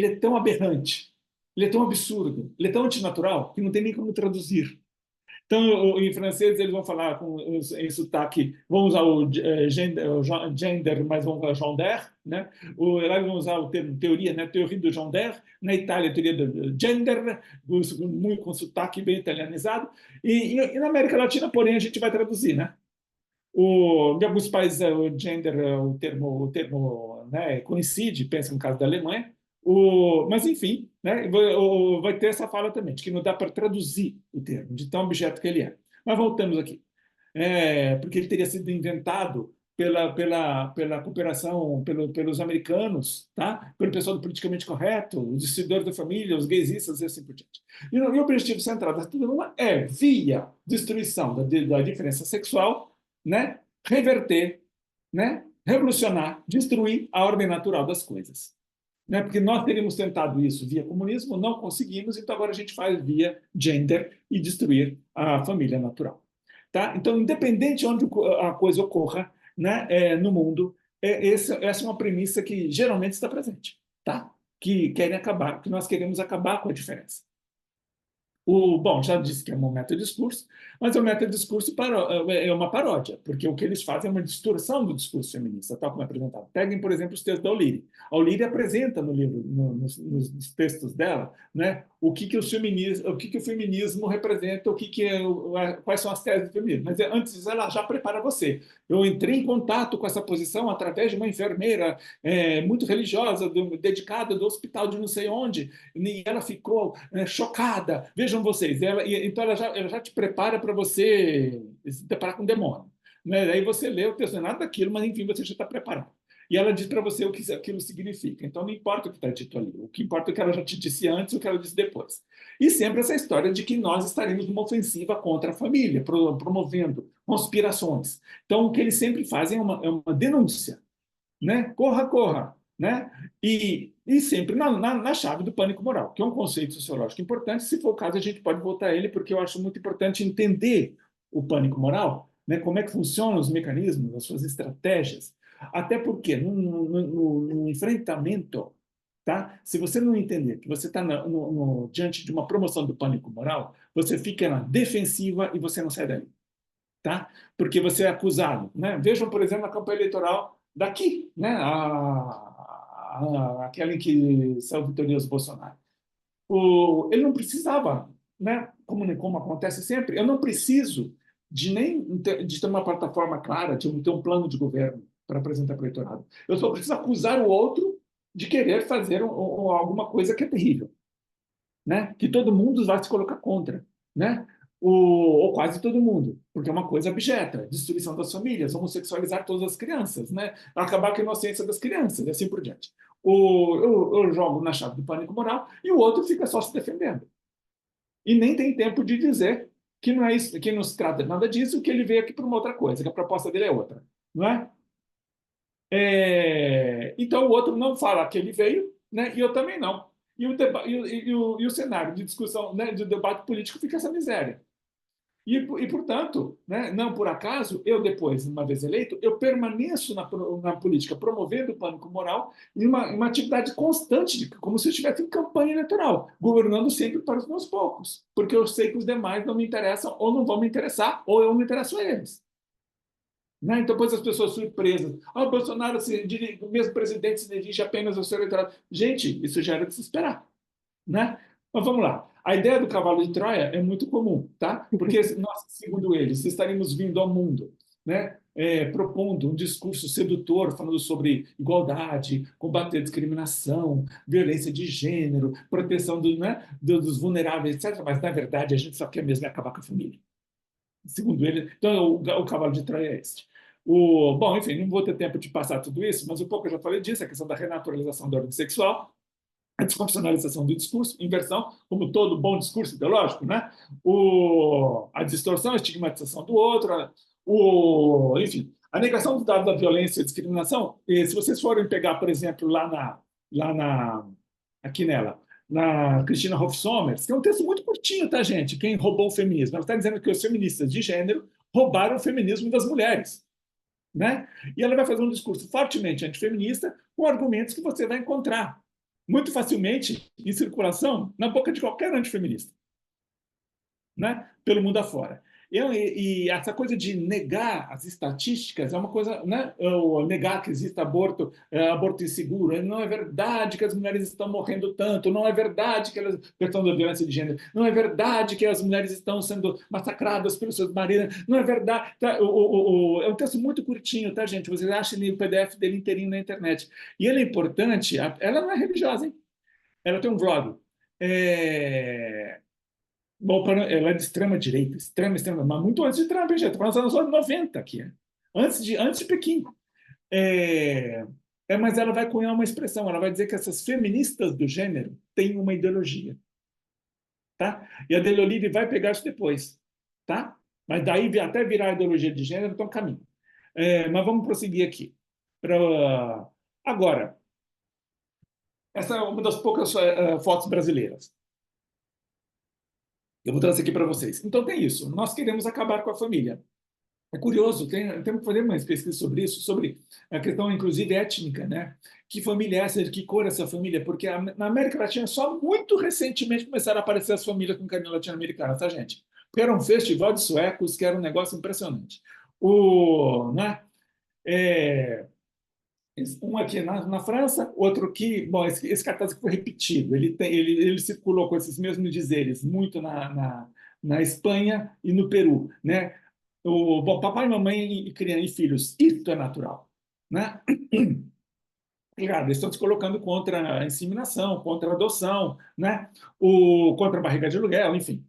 é tão aberrante, ele é tão absurdo, ele é tão antinatural, que não tem nem como traduzir. Então, em francês, eles vão falar em sotaque, vão usar gender, mas vão falar gender, né? Lá eles vão usar o termo teoria, né? Teoria do gender. Na Itália, teoria do gender, muito com sotaque bem italianizado. E na América Latina, porém, a gente vai traduzir, né? Em alguns países, o gender, o termo, né, coincide, pensa no caso da Alemanha, mas, enfim, né, vai ter essa fala também, de que não dá para traduzir o termo, de tão objeto que ele é. Mas voltamos aqui. Porque ele teria sido inventado pela cooperação, pelos americanos, tá? Pelo pessoal do politicamente correto, os destruidores da família, os gaysistas e assim por diante. E o objetivo central da tudo é, via destruição da diferença sexual, né, reverter, né, revolucionar, destruir a ordem natural das coisas. Né? Porque nós teríamos tentado isso via comunismo, não conseguimos, então agora a gente faz via gender e destruir a família natural. Tá? Então, independente de onde a coisa ocorra, né, no mundo, essa é uma premissa que geralmente está presente, tá? Que querem acabar, que nós queremos acabar com a diferença. Bom, já disse que é um metadiscurso, mas o metadiscurso é uma paródia, porque o que eles fazem é uma distorção do discurso feminista, tal como é apresentado. Peguem, por exemplo, os textos da O'Leary. A O'Leary apresenta no livro, nos textos dela, né, o que o feminismo representa, quais são as teses do feminismo. Mas antes disso, ela já prepara você. Eu entrei em contato com essa posição através de uma enfermeira muito religiosa, dedicada do hospital de não sei onde, e ela ficou chocada. Vejam vocês, então ela já te prepara para você se deparar com o demônio. Né? Aí você lê o texto, não é nada daquilo, mas enfim, você já está preparado. E ela diz para você o que aquilo significa. Então não importa o que está dito ali, o que importa é o que ela já te disse antes e o que ela disse depois. E sempre essa história de que nós estaremos numa ofensiva contra a família, promovendo conspirações. Então o que eles sempre fazem é uma denúncia, né? Corra, corra, né? E sempre na chave do pânico moral, que é um conceito sociológico importante. Se for o caso, a gente pode voltar a ele, porque eu acho muito importante entender o pânico moral, né? Como é que funcionam os mecanismos, as suas estratégias. Até porque no enfrentamento, tá? Se você não entender que você está diante de uma promoção do pânico moral, você fica na defensiva e você não sai dali. Tá? Porque você é acusado. Né? Vejam, por exemplo, a campanha eleitoral daqui, né? Aquela em que saiu vitorioso Bolsonaro. Ele não precisava, né? Como acontece sempre, eu não preciso de ter uma plataforma clara, de ter um plano de governo para apresentar para o eleitorado. Eu só preciso acusar o outro de querer fazer alguma coisa que é terrível, né? Que todo mundo vai se colocar contra, né? Ou quase todo mundo, porque é uma coisa abjeta, destruição das famílias, homossexualizar todas as crianças, né? Acabar com a inocência das crianças e assim por diante. Eu jogo na chave do pânico moral e o outro fica só se defendendo. E nem tem tempo de dizer que não é isso, que não se trata de nada disso, que ele veio aqui para uma outra coisa, que a proposta dele é outra, não é? Então o outro não fala que ele veio, né? E eu também não. E o cenário de discussão, né, de debate político fica essa miséria. Portanto, né, não por acaso, eu depois, uma vez eleito, eu permaneço na política promovendo o pânico moral em uma atividade constante, como se eu estivesse em campanha eleitoral, governando sempre para os meus poucos, porque eu sei que os demais não me interessam ou não vão me interessar, ou eu não me interesso a eles. Né? Então, depois as pessoas surpresas. O Bolsonaro, o mesmo presidente, se dirige apenas ao seu eleitorado. Gente, isso já era de se esperar. Né? Mas vamos lá. A ideia do cavalo de Troia é muito comum, tá? Porque nós, segundo eles, estaríamos vindo ao mundo, né, propondo um discurso sedutor, falando sobre igualdade, combater a discriminação, violência de gênero, proteção né, dos vulneráveis, etc. Mas, na verdade, a gente só quer mesmo acabar com a família. Segundo ele, então o cavalo de Troia é este. Bom, enfim, não vou ter tempo de passar tudo isso, mas um pouco eu já falei disso, a questão da renaturalização da ordem sexual, a desconstitucionalização do discurso, inversão, como todo bom discurso ideológico, né? A distorção, a estigmatização do outro, enfim, a negação dos dados da violência e discriminação. E se vocês forem pegar, por exemplo, aqui nela, na Cristina Hoff Sommers, que é um texto muito curtinho, tá, gente? Quem roubou o feminismo? Ela está dizendo que os feministas de gênero roubaram o feminismo das mulheres. Né? E ela vai fazer um discurso fortemente antifeminista com argumentos que você vai encontrar muito facilmente em circulação na boca de qualquer antifeminista, né? Pelo mundo afora. E essa coisa de negar as estatísticas é uma coisa, né? Ou negar que existe aborto, aborto inseguro. Não é verdade que as mulheres estão morrendo tanto, não é verdade que elas estão da violência de gênero, não é verdade que as mulheres estão sendo massacradas pelos seus maridos, não é verdade. Tá? É um texto muito curtinho, tá, gente? Vocês acham o PDF dele inteirinho na internet. E ele é importante, ela não é religiosa, hein? Ela tem um vlog. Bom, ela é de extrema direita, extrema, mas muito antes de Trump, gente. Estamos nos anos 90 aqui. Antes de Pequim. É, mas ela vai cunhar uma expressão, ela vai dizer que essas feministas do gênero têm uma ideologia. Tá? E a Delolide vai pegar isso depois. Tá? Mas daí até virar a ideologia de gênero, então caminho. Mas vamos prosseguir aqui. Agora, essa é uma das poucas fotos brasileiras. Eu vou trazer aqui para vocês. Então tem isso. Nós queremos acabar com a família. É curioso, temos que fazer mais pesquisa sobre isso, sobre a questão, inclusive, étnica, né? Que família é essa, de que cor é essa família? Porque na América Latina, só muito recentemente começaram a aparecer as famílias com carinho latino-americana, tá, gente? Porque era um festival de suecos que era um negócio impressionante. Né? É, um aqui na França, outro aqui. Bom, esse cartaz aqui foi repetido. Ele circulou com esses mesmos dizeres muito na Espanha e no Peru, né? Bom, papai, mamãe e criança e filhos, isso é natural, né? Claro, eles estão se colocando contra a inseminação, contra a adoção, né? Contra a barriga de aluguel, enfim.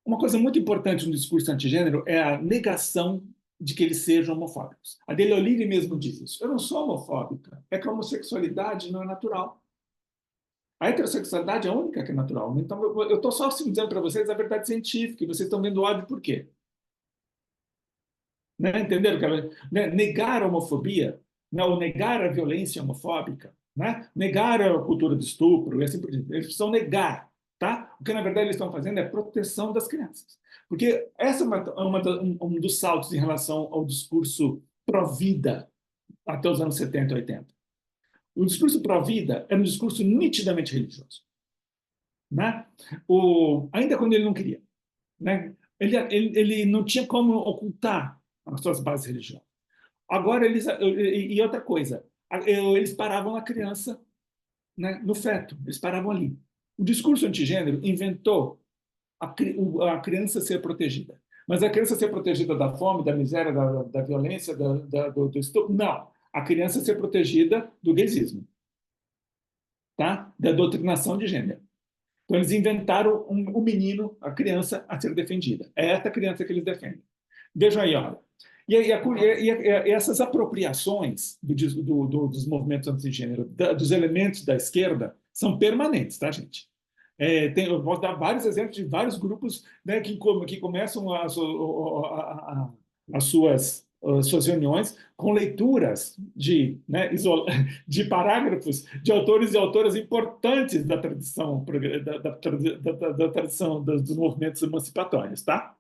Uma coisa muito importante no discurso antigênero é a negação de que eles sejam homofóbicos. A Delolire mesmo diz isso. Eu não sou homofóbica, é que a homossexualidade não é natural. A heterossexualidade é a única que é natural. Então, eu estou só assim, dizendo para vocês a verdade científica, e vocês estão vendo ódio por quê? Né? Entenderam? Né? Negar a homofobia, né? Ou negar a violência homofóbica, né? Negar a cultura do estupro, e assim por diante. Eles precisam negar. Tá? O que, na verdade, eles estão fazendo é proteção das crianças. Porque essa é um dos saltos em relação ao discurso pró-vida até os anos 70 e 80. O discurso pró-vida era um discurso nitidamente religioso. Né? Ainda quando ele não queria. Né? Ele não tinha como ocultar as suas bases religiosas. Agora, e outra coisa, eles paravam a criança, né, no feto, eles paravam ali. O discurso antigênero inventou a criança ser protegida. Mas a criança ser protegida da fome, da miséria, da violência, do estupro? Não. A criança ser protegida do gaysismo, tá? Da doutrinação de gênero. Então, eles inventaram o menino, a criança, a ser defendida. É essa criança que eles defendem. Vejam aí, olha. E essas apropriações dos movimentos antigênero, dos elementos da esquerda, são permanentes, tá, gente? Eu posso dar vários exemplos de vários grupos, né, que começam as suas reuniões com leituras de parágrafos de autores e autoras importantes da tradição, da tradição dos movimentos emancipatórios, tá?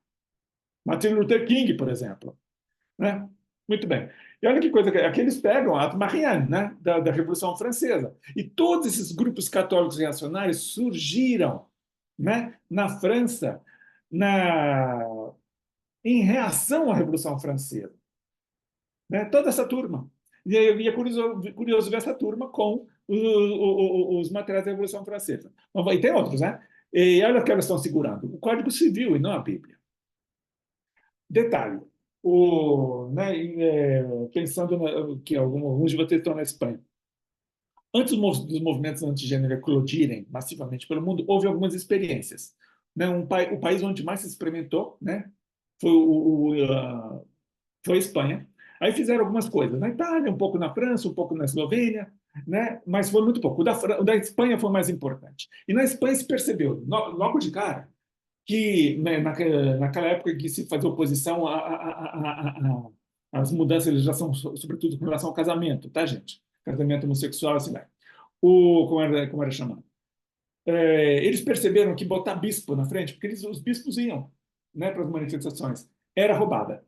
Martin Luther King, por exemplo. Né? Muito bem. E olha que coisa, aqui eles pegam a Marianne, né, da Revolução Francesa. E todos esses grupos católicos reacionários surgiram, né, na França em reação à Revolução Francesa. Né? Toda essa turma. E é curioso ver essa turma com os materiais da Revolução Francesa. E tem outros, né? E olha o que elas estão segurando: o Código Civil e não a Bíblia. Detalhe, pensando que alguns de vocês estão na Espanha. Antes dos movimentos antigênero eclodirem massivamente pelo mundo, houve algumas experiências. Né? O país onde mais se experimentou, né, foi, foi a Espanha. Aí fizeram algumas coisas. Na Itália, um pouco na França, um pouco na Eslovênia, né? Mas foi muito pouco. O da Espanha foi mais importante. E na Espanha se percebeu, logo de cara, que né, naquela época que se fazia oposição às mudanças de legislação, sobretudo com relação ao casamento, tá, gente? Casamento homossexual, assim vai. Como era chamado? Eles perceberam que botar bispo na frente, porque os bispos iam, né, para as manifestações, era roubada.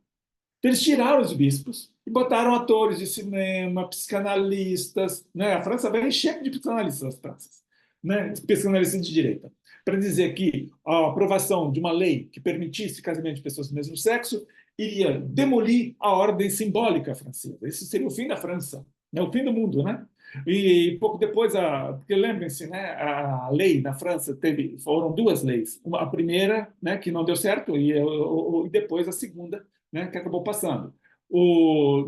Então, eles tiraram os bispos e botaram atores de cinema, psicanalistas. Né? A França vai encher de psicanalistas nas praças, né? Psicanalistas de direita, para dizer que a aprovação de uma lei que permitisse casamento de pessoas do mesmo sexo iria demolir a ordem simbólica francesa. Isso seria o fim da França, né? O fim do mundo. Né? E pouco depois, porque lembrem-se, né, a lei na França foram duas leis. A primeira, né, que não deu certo, e depois a segunda, né, que acabou passando.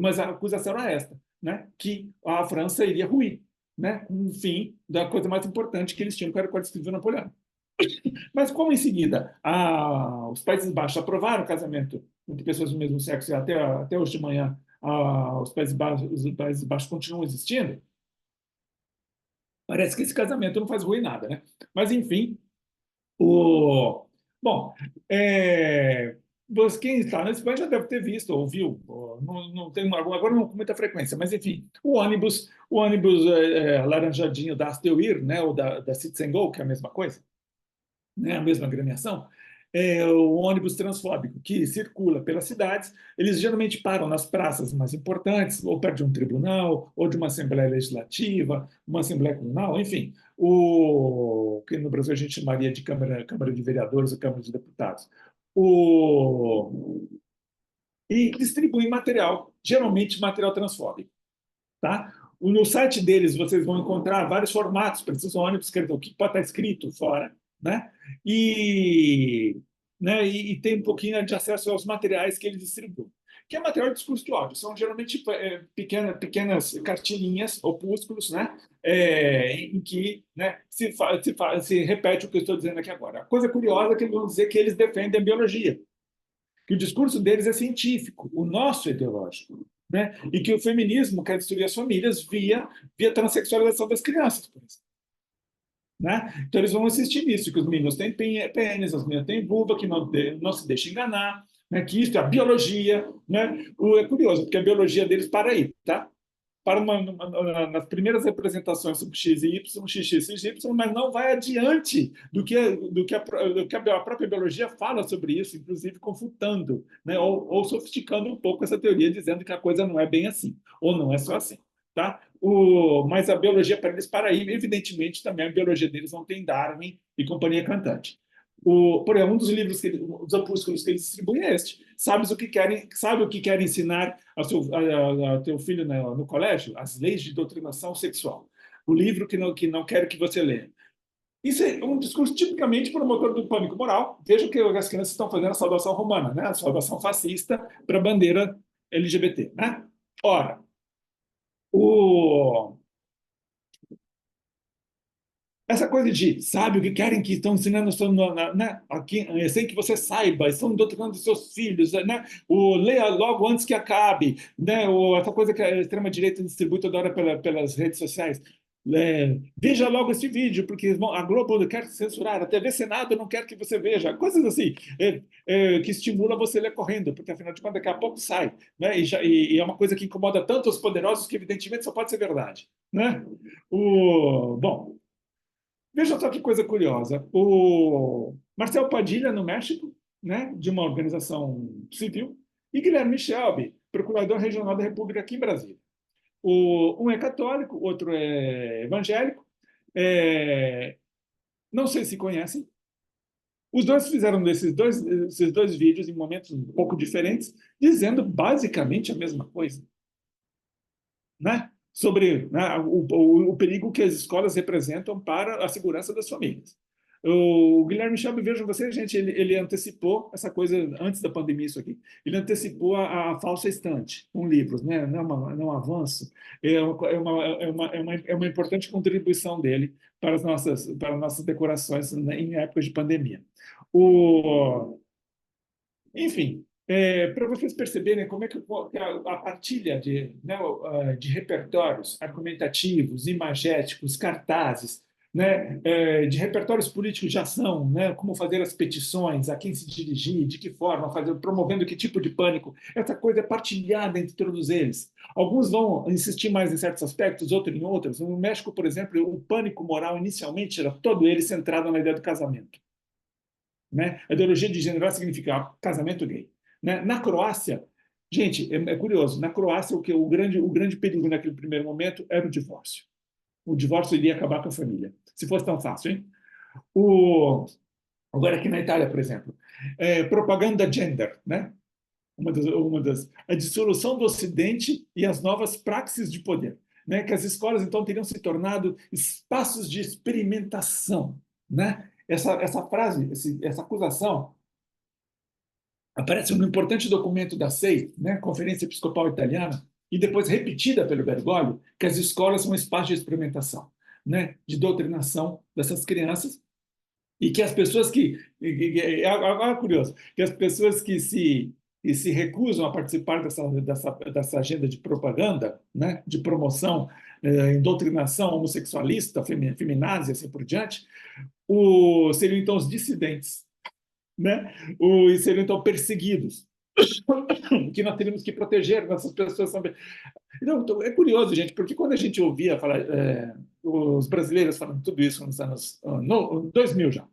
Mas a acusação era esta, né, que a França iria ruir, né, com o fim da coisa mais importante que eles tinham, que era o Código Civil Napoleão. Mas como em seguida os Países Baixos aprovaram o casamento entre pessoas do mesmo sexo e até hoje de manhã os Países Baixos continuam existindo, parece que esse casamento não faz ruim nada, né? Mas, enfim, o... bom, quem está na Espanha já deve ter visto, ouviu, não tem agora não com muita frequência, mas enfim, o ônibus laranjadinho da Asteuir, né, ou da Citizen Go, que é a mesma coisa, né, a mesma agremiação, é o ônibus transfóbico que circula pelas cidades. Eles geralmente param nas praças mais importantes, ou perto de um tribunal, ou de uma Assembleia Legislativa, uma Assembleia Comunal, enfim, o que no Brasil a gente chamaria de Câmara de Vereadores ou Câmara de Deputados. E distribuem material, geralmente material transfóbico. Tá? No site deles vocês vão encontrar vários formatos para esses ônibus, o que pode estar escrito fora, né? E, e tem um pouquinho de acesso aos materiais que eles distribuem. Que é material de discurso de ódio. São geralmente pequenas cartilinhas, opúsculos, né? Em que né, se repete o que eu estou dizendo aqui agora. A coisa curiosa é que eles vão dizer que eles defendem a biologia, que o discurso deles é científico, o nosso é ideológico. Né? E que o feminismo quer destruir as famílias via transexualização das crianças, por exemplo. Né? Então, eles vão insistir nisso, que os meninos têm pênis, as meninas têm vulva, que não se deixa enganar, né? Que isso é a biologia. Né? É curioso, porque a biologia deles para aí, tá? Nas primeiras representações sobre X e Y, XX e Y, mas não vai adiante do que a própria biologia fala sobre isso, inclusive confutando, né? ou sofisticando um pouco essa teoria, dizendo que a coisa não é bem assim, ou não é só assim. Tá? Mas a biologia para eles para aí, evidentemente, também a biologia deles não tem Darwin e companhia cantante. Por exemplo, um dos livros, os opúsculos que eles distribuem é este. Sabe o que querem ensinar ao teu filho no colégio? As leis de doutrinação sexual. O livro que não quero que você leia. Isso é um discurso tipicamente promotor do pânico moral. Veja o que as crianças estão fazendo a saudação romana, né? A saudação fascista para a bandeira LGBT. Né? Ora, essa coisa de, sabe, o que querem que estão ensinando, né? Aqui, sem que você saiba, estão doutrinando seus filhos, né? Leia logo antes que acabe, né? Essa coisa que a extrema-direita distribui toda hora pelas redes sociais. Veja logo esse vídeo, porque a Globo quer censurar, a TV Senado não quer que você veja, coisas assim, que estimula você a ler correndo, porque afinal de contas daqui a pouco sai, né? E é uma coisa que incomoda tanto os poderosos que evidentemente só pode ser verdade, né? Bom, veja só que coisa curiosa. O Marcel Padilha, no México, né, de uma organização civil, e Guilherme Shelby, procurador regional da República aqui em Brasília. Um é católico, o outro é evangélico. Não sei se conhecem. Os dois fizeram esses dois vídeos em momentos um pouco diferentes, dizendo basicamente a mesma coisa. Né? Sobre né, o perigo que as escolas representam para a segurança das famílias. O Guilherme Schaub, vejam vocês, gente, ele antecipou essa coisa antes da pandemia, isso aqui. Ele antecipou a falsa estante com livros, né? Não é um avanço, é uma importante contribuição dele para as nossas decorações, né, em épocas de pandemia. O, enfim, para vocês perceberem como é que a partilha de, né, de repertórios argumentativos, imagéticos, cartazes, né, de repertórios políticos de ação, né, como fazer as petições, a quem se dirigir, de que forma fazer, promovendo que tipo de pânico, essa coisa é partilhada entre todos eles. Alguns vão insistir mais em certos aspectos, outros em outros. No México, por exemplo, o pânico moral inicialmente era todo ele centrado na ideia do casamento, né? A ideologia de gênero significa casamento gay, né? Na Croácia, gente, é curioso, na Croácia o grande perigo naquele primeiro momento era o divórcio. O divórcio iria acabar com a família, se fosse tão fácil, hein? O, agora aqui na Itália, por exemplo, propaganda gender, né? A dissolução do Ocidente e as novas praxes de poder, né? Que as escolas então teriam se tornado espaços de experimentação, né? Essa frase, essa acusação aparece no importante documento da SEI, né, Conferência Episcopal Italiana, e depois repetida pelo Bergoglio, que as escolas são um espaço de experimentação, né, de doutrinação dessas crianças, e que as pessoas é curioso, que as pessoas que se recusam a participar dessa agenda de propaganda, né, de promoção, em doutrinação homossexualista, feminazi, assim por diante, seriam então os dissidentes, né? E seriam então perseguidos, que nós teríamos que proteger essas pessoas também. Então, é curioso, gente, porque quando a gente ouvia falar, os brasileiros falando tudo isso nos anos 2000 já,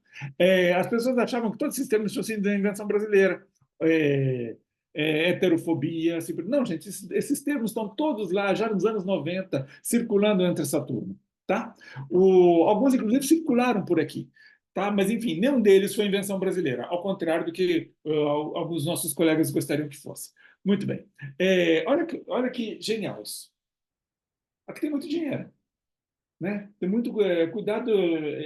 as pessoas achavam que todos esses termos tinham sido da invenção brasileira. É, heterofobia, assim, não, gente, esses termos estão todos lá, já nos anos 90, circulando entre essa turma. Tá? Alguns, inclusive, circularam por aqui. Tá? Mas, enfim, nenhum deles foi invenção brasileira, ao contrário do que alguns nossos colegas gostariam que fosse. Muito bem. Olha que genial isso. Aqui tem muito dinheiro, né? Tem muito cuidado.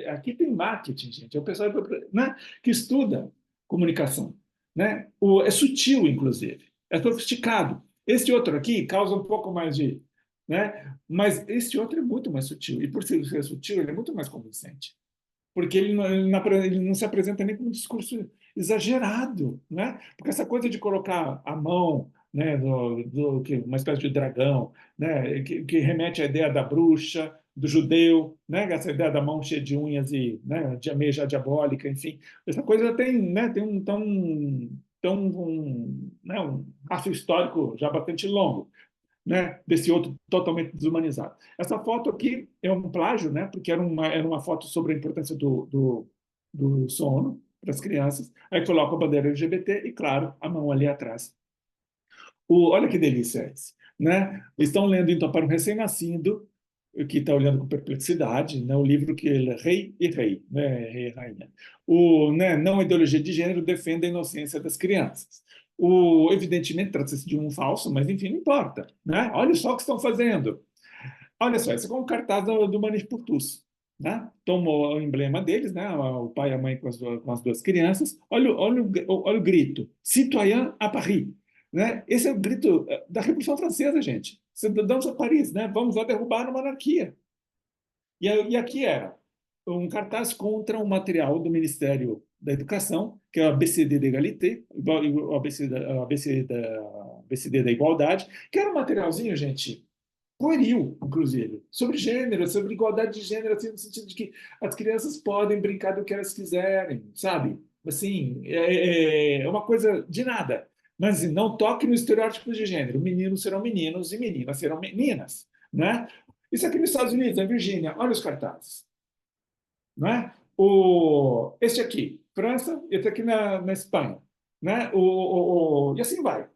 Aqui tem marketing, gente. É o pessoal, né, que estuda comunicação, né? É sutil, inclusive. É sofisticado. Este outro aqui causa um pouco mais de, né? Mas este outro é muito mais sutil. E por ser sutil, ele é muito mais convincente, porque ele não se apresenta nem com um discurso exagerado, né? Porque essa coisa de colocar a mão, né, uma espécie de dragão, né, que remete à ideia da bruxa, do judeu, né, essa ideia da mão cheia de unhas e, né, meio já diabólica, enfim, essa coisa tem, né, tem né, um rastro histórico já bastante longo, né, desse outro totalmente desumanizado. Essa foto aqui é um plágio, né, porque era uma foto sobre a importância do sono para as crianças. Aí coloca a bandeira LGBT e, claro, a mão ali atrás. Olha que delícia esse, né? Estão lendo, então, para um recém-nascido, que está olhando com perplexidade, né, o livro que ele Rei e Rei, né, Rei e Rainha. Né, não a ideologia de gênero defende a inocência das crianças. Evidentemente, trata-se de um falso, mas enfim, não importa. Né? Olha só o que estão fazendo. Olha só, esse é um cartaz do Manif por Tous. Né? Tomou o emblema deles, né? O pai e a mãe com as duas crianças. Olha o grito: Citoyen à Paris. Né? Esse é o grito da Revolução Francesa, gente. Cidadãos a Paris, né? Vamos lá derrubar a monarquia. E aqui era um cartaz contra um material do Ministério da Educação, que é o ABCD da Égalité, o ABCD da Igualdade, que era um materialzinho, gente, pueril, inclusive, sobre gênero, sobre igualdade de gênero, assim, no sentido de que as crianças podem brincar do que elas quiserem, sabe? Assim, é uma coisa de nada. Mas assim, não toque no estereótipo de gênero. Meninos serão meninos e meninas serão meninas, né? Isso aqui nos Estados Unidos, na Virgínia, olha os cartazes, não é? Este aqui, França, esse aqui na Espanha, né? E assim vai.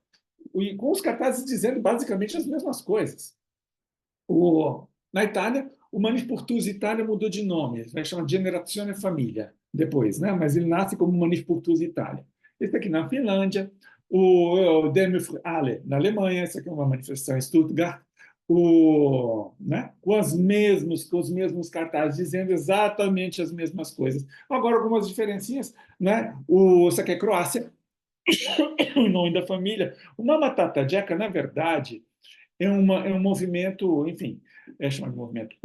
Com os cartazes dizendo basicamente as mesmas coisas. Na Itália, o Manispurtus Itália mudou de nome, vai chamar Generazione Famiglia depois, né? Mas ele nasce como Manispurtus Itália. Esse aqui na Finlândia, o Demo für alle na Alemanha, essa aqui é uma manifestação em Stuttgart, né, com os mesmos cartazes, dizendo exatamente as mesmas coisas. Agora, algumas diferencinhas, né? Isso aqui é Croácia, o nome da família. O Mama Tata Jeca, na verdade, é um movimento, enfim, é chamado de movimento,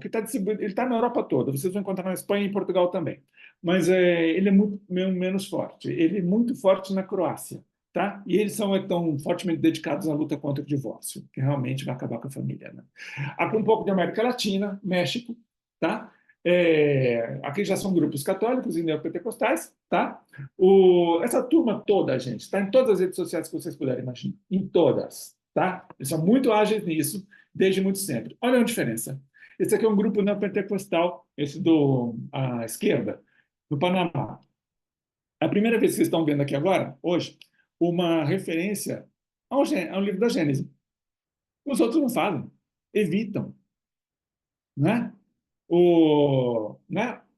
que está distribuído, ele está na Europa toda, vocês vão encontrar na Espanha e em Portugal também, mas ele é muito menos forte, ele é muito forte na Croácia, tá? E eles são tão fortemente dedicados à luta contra o divórcio, que realmente vai acabar com a família, né? Aqui um pouco de América Latina, México, tá? Aqui já são grupos católicos e neopentecostais, tá? Essa turma toda, gente, está em todas as redes sociais que vocês puderem imaginar, em todas, tá? Eles são muito ágeis nisso, desde muito sempre. Olha a diferença. Esse aqui é um grupo neopentecostal, esse à esquerda, do Panamá. A primeira vez que vocês estão vendo aqui agora, hoje, uma referência ao livro da Gênesis. Os outros não falam, evitam, né?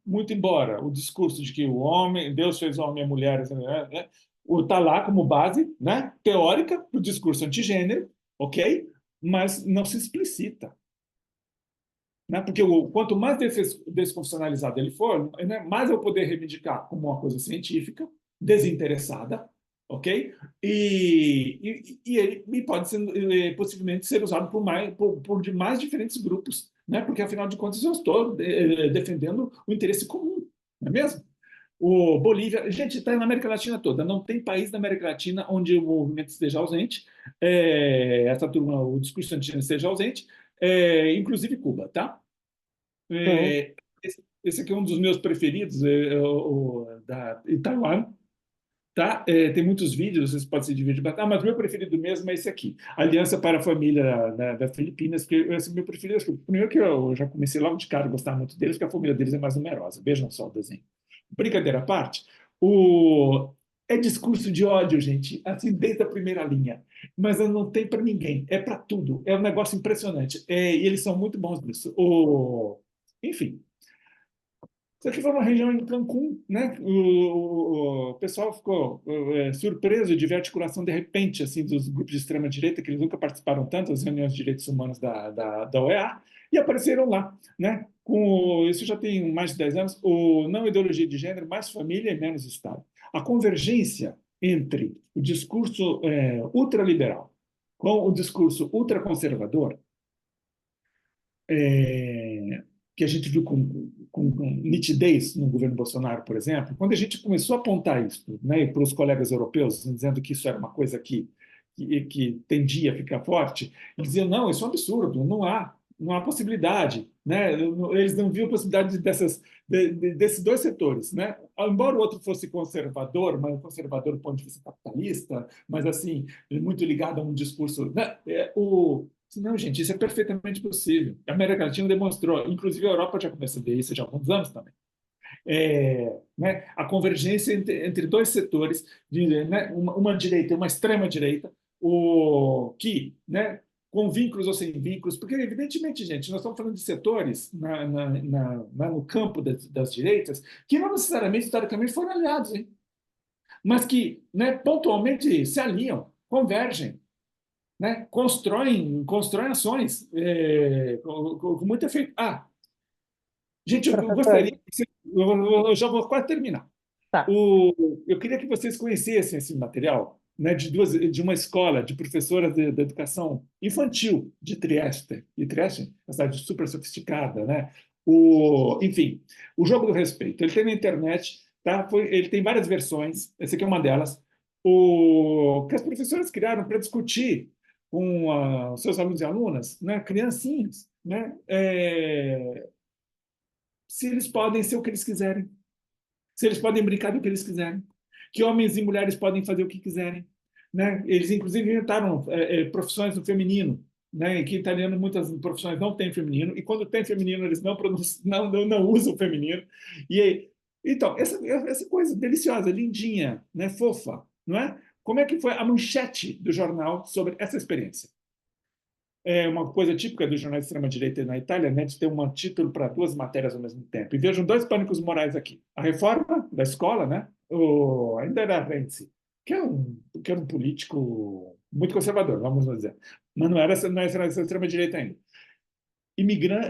Muito embora o discurso de que o homem, Deus fez o homem e a mulher, né? Está lá como base, né? Teórica para o discurso antigênero, ok? Mas não se explicita, né? Porque quanto mais desconstitucionalizado ele for, né, mais eu vou poder reivindicar como uma coisa científica, desinteressada, ok? E ele pode ser, possivelmente ser usado por mais diferentes grupos, né? Porque, afinal de contas, eu estou defendendo o interesse comum, não é mesmo? O Bolívia, gente, está na América Latina toda, não tem país da América Latina onde o movimento esteja ausente, essa turma, o discurso antigênero esteja ausente, inclusive Cuba, tá? Sim. Esse aqui é um dos meus preferidos, da em Taiwan, tá? Tem muitos vídeos, vocês podem se dividir. Mas o meu preferido mesmo é esse aqui, Aliança para a Família da Filipinas, que esse é o meu preferido. Primeiro que eu já comecei logo de cara a gostar muito deles, porque a família deles é mais numerosa. Vejam só o desenho. Brincadeira à parte, é discurso de ódio, gente, assim, desde a primeira linha. Mas não tem para ninguém, é para tudo. É um negócio impressionante. E eles são muito bons nisso. Enfim, isso aqui foi uma região em Cancún, né? O pessoal ficou surpreso de ver a articulação de repente assim dos grupos de extrema direita, que eles nunca participaram tanto das reuniões de direitos humanos da OEA, e apareceram lá, né? Isso já tem mais de 10 anos, não ideologia de gênero, mais família e menos Estado. A convergência entre o discurso ultraliberal com o discurso ultraconservador que a gente viu com nitidez no governo Bolsonaro, por exemplo, quando a gente começou a apontar isso, né, para os colegas europeus, dizendo que isso era uma coisa que tendia a ficar forte, eles diziam, não, isso é um absurdo, não há possibilidade. Né? Eles não viam a possibilidade desses dois setores. Né? Embora o outro fosse conservador, mas conservador do ponto de vista capitalista, mas assim, muito ligado a um discurso... Né? Não, gente, isso é perfeitamente possível. A América Latina demonstrou, inclusive a Europa já começa a ver isso já há alguns anos também. Né, a convergência entre dois setores, né, uma direita e uma extrema-direita, né, com vínculos ou sem vínculos, porque, evidentemente, gente, nós estamos falando de setores no campo das direitas que não necessariamente, historicamente, foram aliados, hein? Mas que, né, pontualmente se aliam, convergem, né, constroem ações com muito efeito. Gente, eu Professor, gostaria, eu já vou quase terminar. tá. Eu queria que vocês conhecessem esse material, né, de uma escola de professoras da educação infantil de Trieste. E Trieste é uma cidade super sofisticada, né? Enfim, o Jogo do Respeito. Ele tem na internet, tá? Ele tem várias versões. Essa aqui é uma delas. Que as professoras criaram para discutir com os seus alunos e alunas, né, criancinhas, né, se eles podem ser o que eles quiserem, se eles podem brincar do que eles quiserem, que homens e mulheres podem fazer o que quiserem. Né? Eles, inclusive, inventaram profissões no feminino, né? Que em italiano muitas profissões não têm feminino, e quando tem feminino, eles não usam feminino. Então, essa coisa deliciosa, lindinha, né? Fofa, não é? Como é que foi a manchete do jornal sobre essa experiência? É uma coisa típica do jornal de extrema-direita na Itália, né, de ter um título para duas matérias ao mesmo tempo. E vejam dois pânicos morais aqui. A reforma da escola, né, ainda era Renzi, que era um político muito conservador, vamos dizer. Mas não era extrema-direita ainda.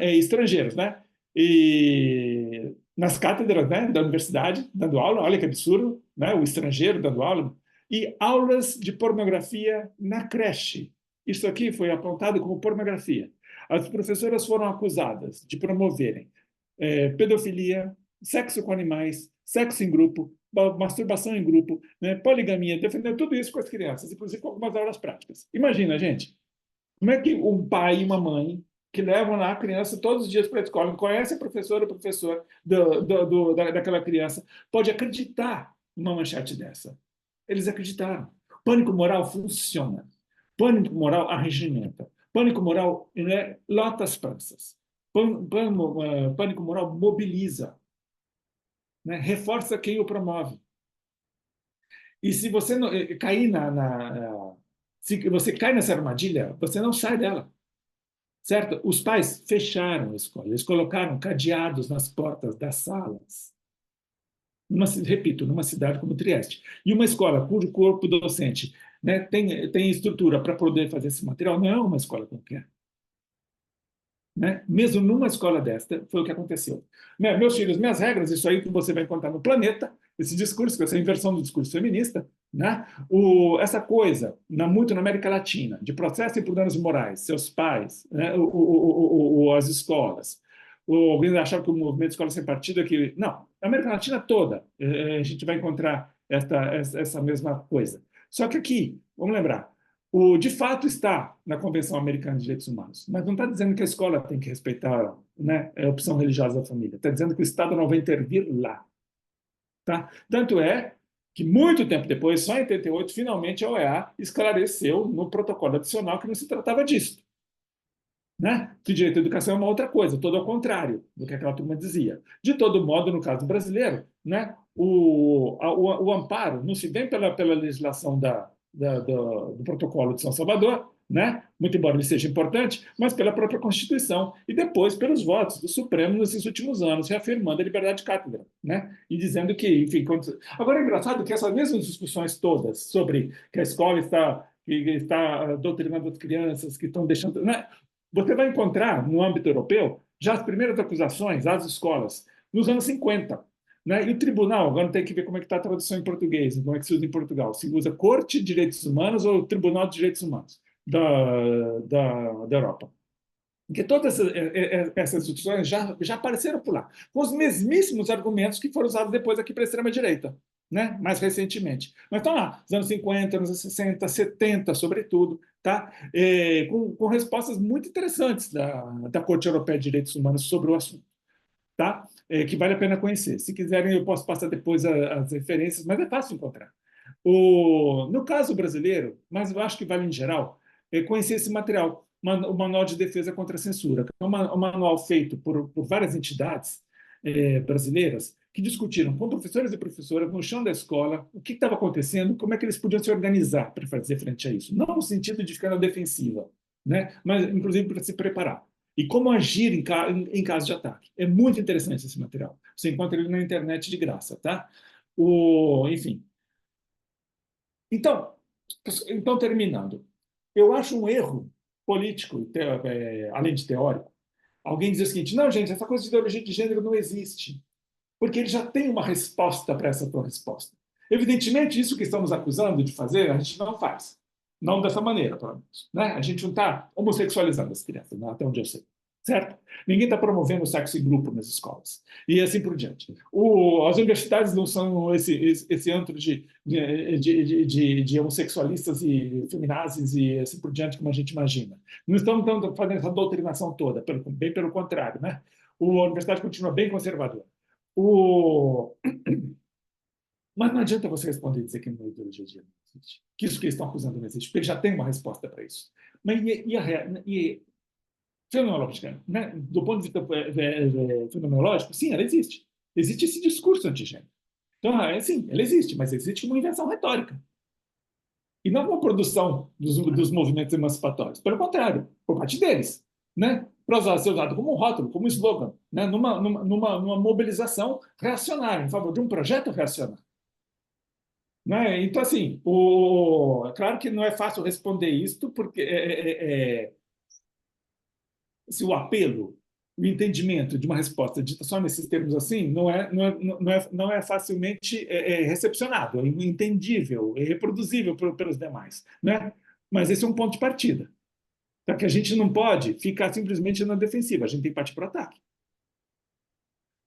Estrangeiros, né? E nas cátedras, né, da universidade, dando aula, olha que absurdo, né? O estrangeiro dando aula. E aulas de pornografia na creche. Isso aqui foi apontado como pornografia. As professoras foram acusadas de promoverem pedofilia, sexo com animais, sexo em grupo, masturbação em grupo, né, poligamia, defendendo tudo isso com as crianças, inclusive com algumas aulas práticas. Imagina, gente, como é que um pai e uma mãe que levam lá a criança todos os dias para a escola, conhece a professora ou o professor daquela criança, pode acreditar numa manchete dessa? Eles acreditaram. Pânico moral funciona. Pânico moral arregimenta. Pânico moral, né, lota as praças. Pânico moral mobiliza, né, reforça quem o promove. E se você não, cair se você cai nessa armadilha, você não sai dela. Certo? Os pais fecharam a escola, eles colocaram cadeados nas portas das salas. Repito, numa cidade como Trieste. E uma escola cujo corpo docente, né, tem estrutura para poder fazer esse material, não é uma escola qualquer. Né? Mesmo numa escola desta, foi o que aconteceu. Meus filhos, minhas regras, isso aí que você vai encontrar no Planeta, esse discurso, essa inversão do discurso feminista, né? Essa coisa, muito na América Latina, de processo por danos morais, seus pais, né? As escolas. Alguém achava que o movimento Escola Sem Partido é que... Não, a América Latina toda, a gente vai encontrar essa mesma coisa. Só que aqui, vamos lembrar, de fato está na Convenção Americana de Direitos Humanos, mas não está dizendo que a escola tem que respeitar, né, a opção religiosa da família. Está dizendo que o Estado não vai intervir lá. Tá? Tanto é que, muito tempo depois, só em 88, finalmente a OEA esclareceu no protocolo adicional que não se tratava disso. Né? Que direito à educação é uma outra coisa, todo ao contrário do que aquela turma dizia. De todo modo, no caso brasileiro, né, o amparo não se vem pela legislação do Protocolo de São Salvador, né, muito embora ele seja importante, mas pela própria Constituição e depois pelos votos do Supremo nesses últimos anos, reafirmando a liberdade de cátedra, né, e dizendo que, enfim... Agora é engraçado que essas mesmas discussões todas sobre que a escola está doutrinando as crianças, que estão deixando... Né, você vai encontrar, no âmbito europeu, já as primeiras acusações às escolas, nos anos 50. Né? E o tribunal, agora tem que ver como é que está a tradução em português, como é que se usa em Portugal. Se usa Corte de Direitos Humanos ou Tribunal de Direitos Humanos da Europa. Porque todas essas instituições já apareceram por lá, com os mesmíssimos argumentos que foram usados depois aqui para a extrema-direita, né? Mais recentemente. Mas estão lá, nos anos 50, anos 60, 70, sobretudo, tá? Com respostas muito interessantes da Corte Europeia de Direitos Humanos sobre o assunto. Tá? Que vale a pena conhecer. Se quiserem, eu posso passar depois as referências, mas é fácil encontrar. No caso brasileiro, mas eu acho que vale em geral, conhecer esse material, o Manual de Defesa contra a Censura, que é um manual feito por várias entidades brasileiras que discutiram com professores e professoras no chão da escola o que estava acontecendo, como é que eles podiam se organizar para fazer frente a isso. Não no sentido de ficar na defensiva, né? Mas, inclusive, para se preparar. E como agir em caso de ataque. É muito interessante esse material. Você encontra ele na internet de graça, tá? Enfim. Então, terminando. Eu acho um erro político, além de teórico, alguém dizer o seguinte: não, gente, essa coisa de ideologia de gênero não existe, porque ele já tem uma resposta para essa tua resposta. Evidentemente, isso que estamos acusando de fazer, a gente não faz. Não dessa maneira, pelo menos. Né? A gente não está homossexualizando as crianças, até onde eu sei. Certo? Ninguém está promovendo o sexo em grupo nas escolas. E assim por diante. As universidades não são esse antro de homossexualistas e feminazes e assim por diante, como a gente imagina. Não estamos fazendo essa doutrinação toda, bem pelo contrário. Né? A universidade continua bem conservadora. Mas não adianta você responder e dizer que a ideologia de gênero não existe. Que isso que eles estão acusando não existe, porque ele já tem uma resposta para isso. Mas fenomenológica, né? Do ponto de vista fenomenológico, sim, ela existe. Existe esse discurso antigênero. Então, sim, ela existe, mas existe uma invenção retórica. E não uma produção dos movimentos emancipatórios. Pelo contrário, por parte deles. Né? Para ser usado como um rótulo, como um slogan, né? numa mobilização reacionária, em favor de um projeto reacionário. né? Então, assim, é claro que não é fácil responder isto, porque se o apelo, o entendimento de uma resposta dita só nesses termos assim, não é facilmente recepcionado, é entendível, é reproduzível pelos demais, né? Mas esse é um ponto de partida. Só que a gente não pode ficar simplesmente na defensiva, a gente tem que partir para o ataque.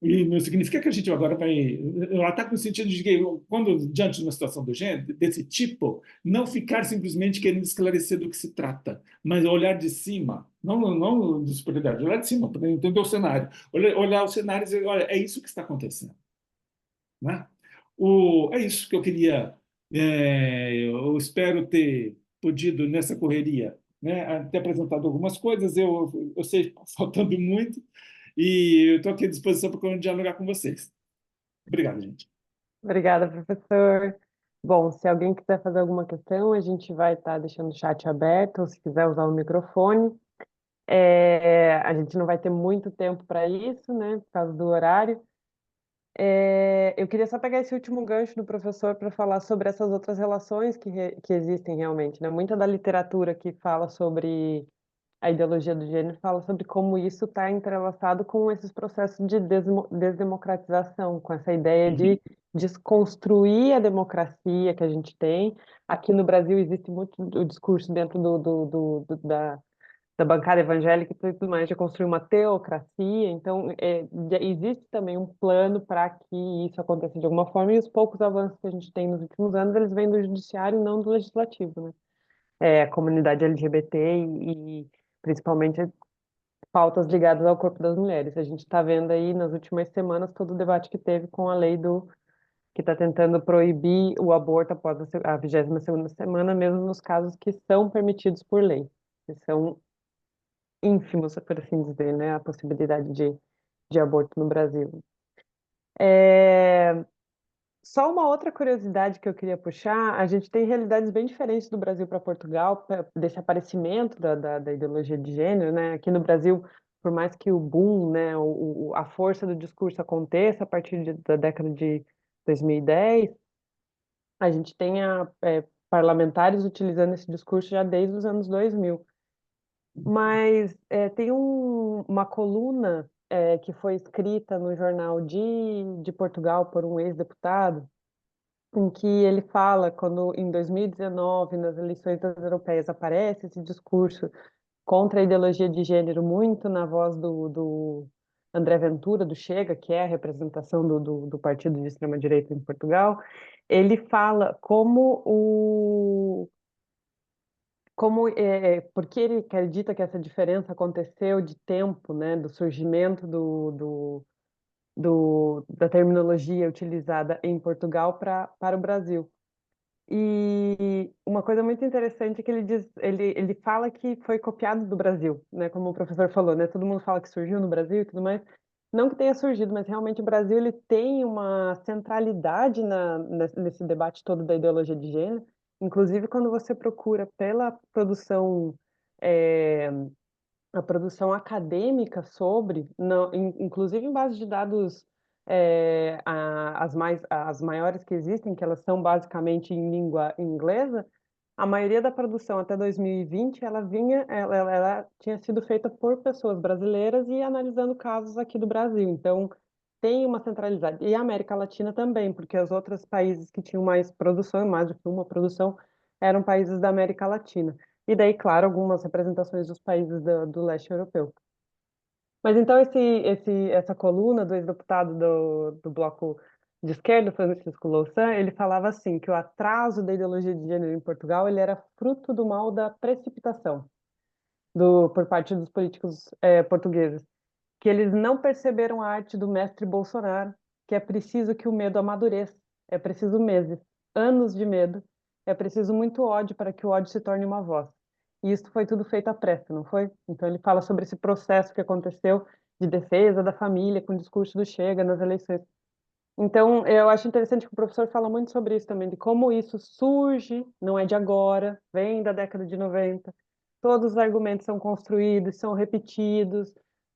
E não significa que a gente agora vai. O ataque no sentido de que, quando diante de uma situação do gênero, desse tipo, não ficar simplesmente querendo esclarecer do que se trata, mas olhar de cima, não de superioridade, olhar de cima, para entender o cenário. Olhar o cenário e dizer: olha, é isso que está acontecendo. Né? É isso que eu queria. Eu espero ter podido, nessa correria, né, ter apresentado algumas coisas. Eu sei que está faltando muito, e eu estou aqui à disposição para dialogar com vocês. Obrigado, gente. Obrigada, professor. Bom, se alguém quiser fazer alguma questão, a gente vai estar deixando o chat aberto, ou se quiser usar o microfone. A gente não vai ter muito tempo para isso, né, por causa do horário. Eu queria só pegar esse último gancho do professor para falar sobre essas outras relações que existem realmente, né? Muita da literatura que fala sobre a ideologia do gênero fala sobre como isso está entrelaçado com esses processos de desdemocratização, com essa ideia Uhum. de desconstruir a democracia que a gente tem. Aqui no Brasil existe muito o discurso dentro da bancada evangélica e tudo mais, de construir uma teocracia. Então, existe também um plano para que isso aconteça de alguma forma, e os poucos avanços que a gente tem nos últimos anos, eles vêm do judiciário e não do legislativo, né? A comunidade LGBT e principalmente pautas ligadas ao corpo das mulheres. A gente está vendo aí nas últimas semanas todo o debate que teve com a lei que está tentando proibir o aborto após a 22ª semana, mesmo nos casos que são permitidos por lei, que são ínfimos, por assim dizer, né, a possibilidade de aborto no Brasil. É, Só uma outra curiosidade que eu queria puxar, a gente tem realidades bem diferentes do Brasil para Portugal, desse aparecimento da ideologia de gênero, né? Aqui no Brasil, por mais que o boom, né, a força do discurso aconteça a partir da década de 2010, a gente tem parlamentares utilizando esse discurso já desde os anos 2000. Mas tem uma coluna que foi escrita no jornal de Portugal por um ex-deputado, em que ele fala, quando em 2019, nas eleições das europeias, aparece esse discurso contra a ideologia de gênero, muito na voz do André Ventura, do Chega, que é a representação do partido de extrema-direita em Portugal. Ele fala porque ele acredita que essa diferença aconteceu de tempo, né, do surgimento da terminologia utilizada em Portugal para o Brasil. E uma coisa muito interessante é que ele fala que foi copiado do Brasil, né? Como o professor falou, né? Todo mundo fala que surgiu no Brasil e tudo mais. Não que tenha surgido, mas realmente o Brasil ele tem uma centralidade nesse debate todo da ideologia de gênero. Inclusive, quando você procura pela produção eh, a produção acadêmica sobre, inclusive em base de dados as maiores que existem, que elas são basicamente em língua inglesa, a maioria da produção até 2020 ela tinha sido feita por pessoas brasileiras e analisando casos aqui do Brasil. Então tem uma centralidade. E a América Latina também, porque os outros países que tinham mais produção, mais do que uma produção, eram países da América Latina. E daí, claro, algumas representações dos países do leste europeu. Mas então essa coluna do ex-deputado do Bloco de Esquerda, Francisco Louçã, ele falava assim, que o atraso da ideologia de gênero em Portugal ele era fruto do mal da precipitação por parte dos políticos portugueses, que eles não perceberam a arte do mestre Bolsonaro, que é preciso que o medo amadureça, é preciso meses, anos de medo, é preciso muito ódio para que o ódio se torne uma voz. E isso foi tudo feito à pressa, não foi? Então ele fala sobre esse processo que aconteceu de defesa da família com o discurso do Chega nas eleições. Então, eu acho interessante que o professor fala muito sobre isso também, de como isso surge, não é de agora, vem da década de 90. Todos os argumentos são construídos, são repetidos,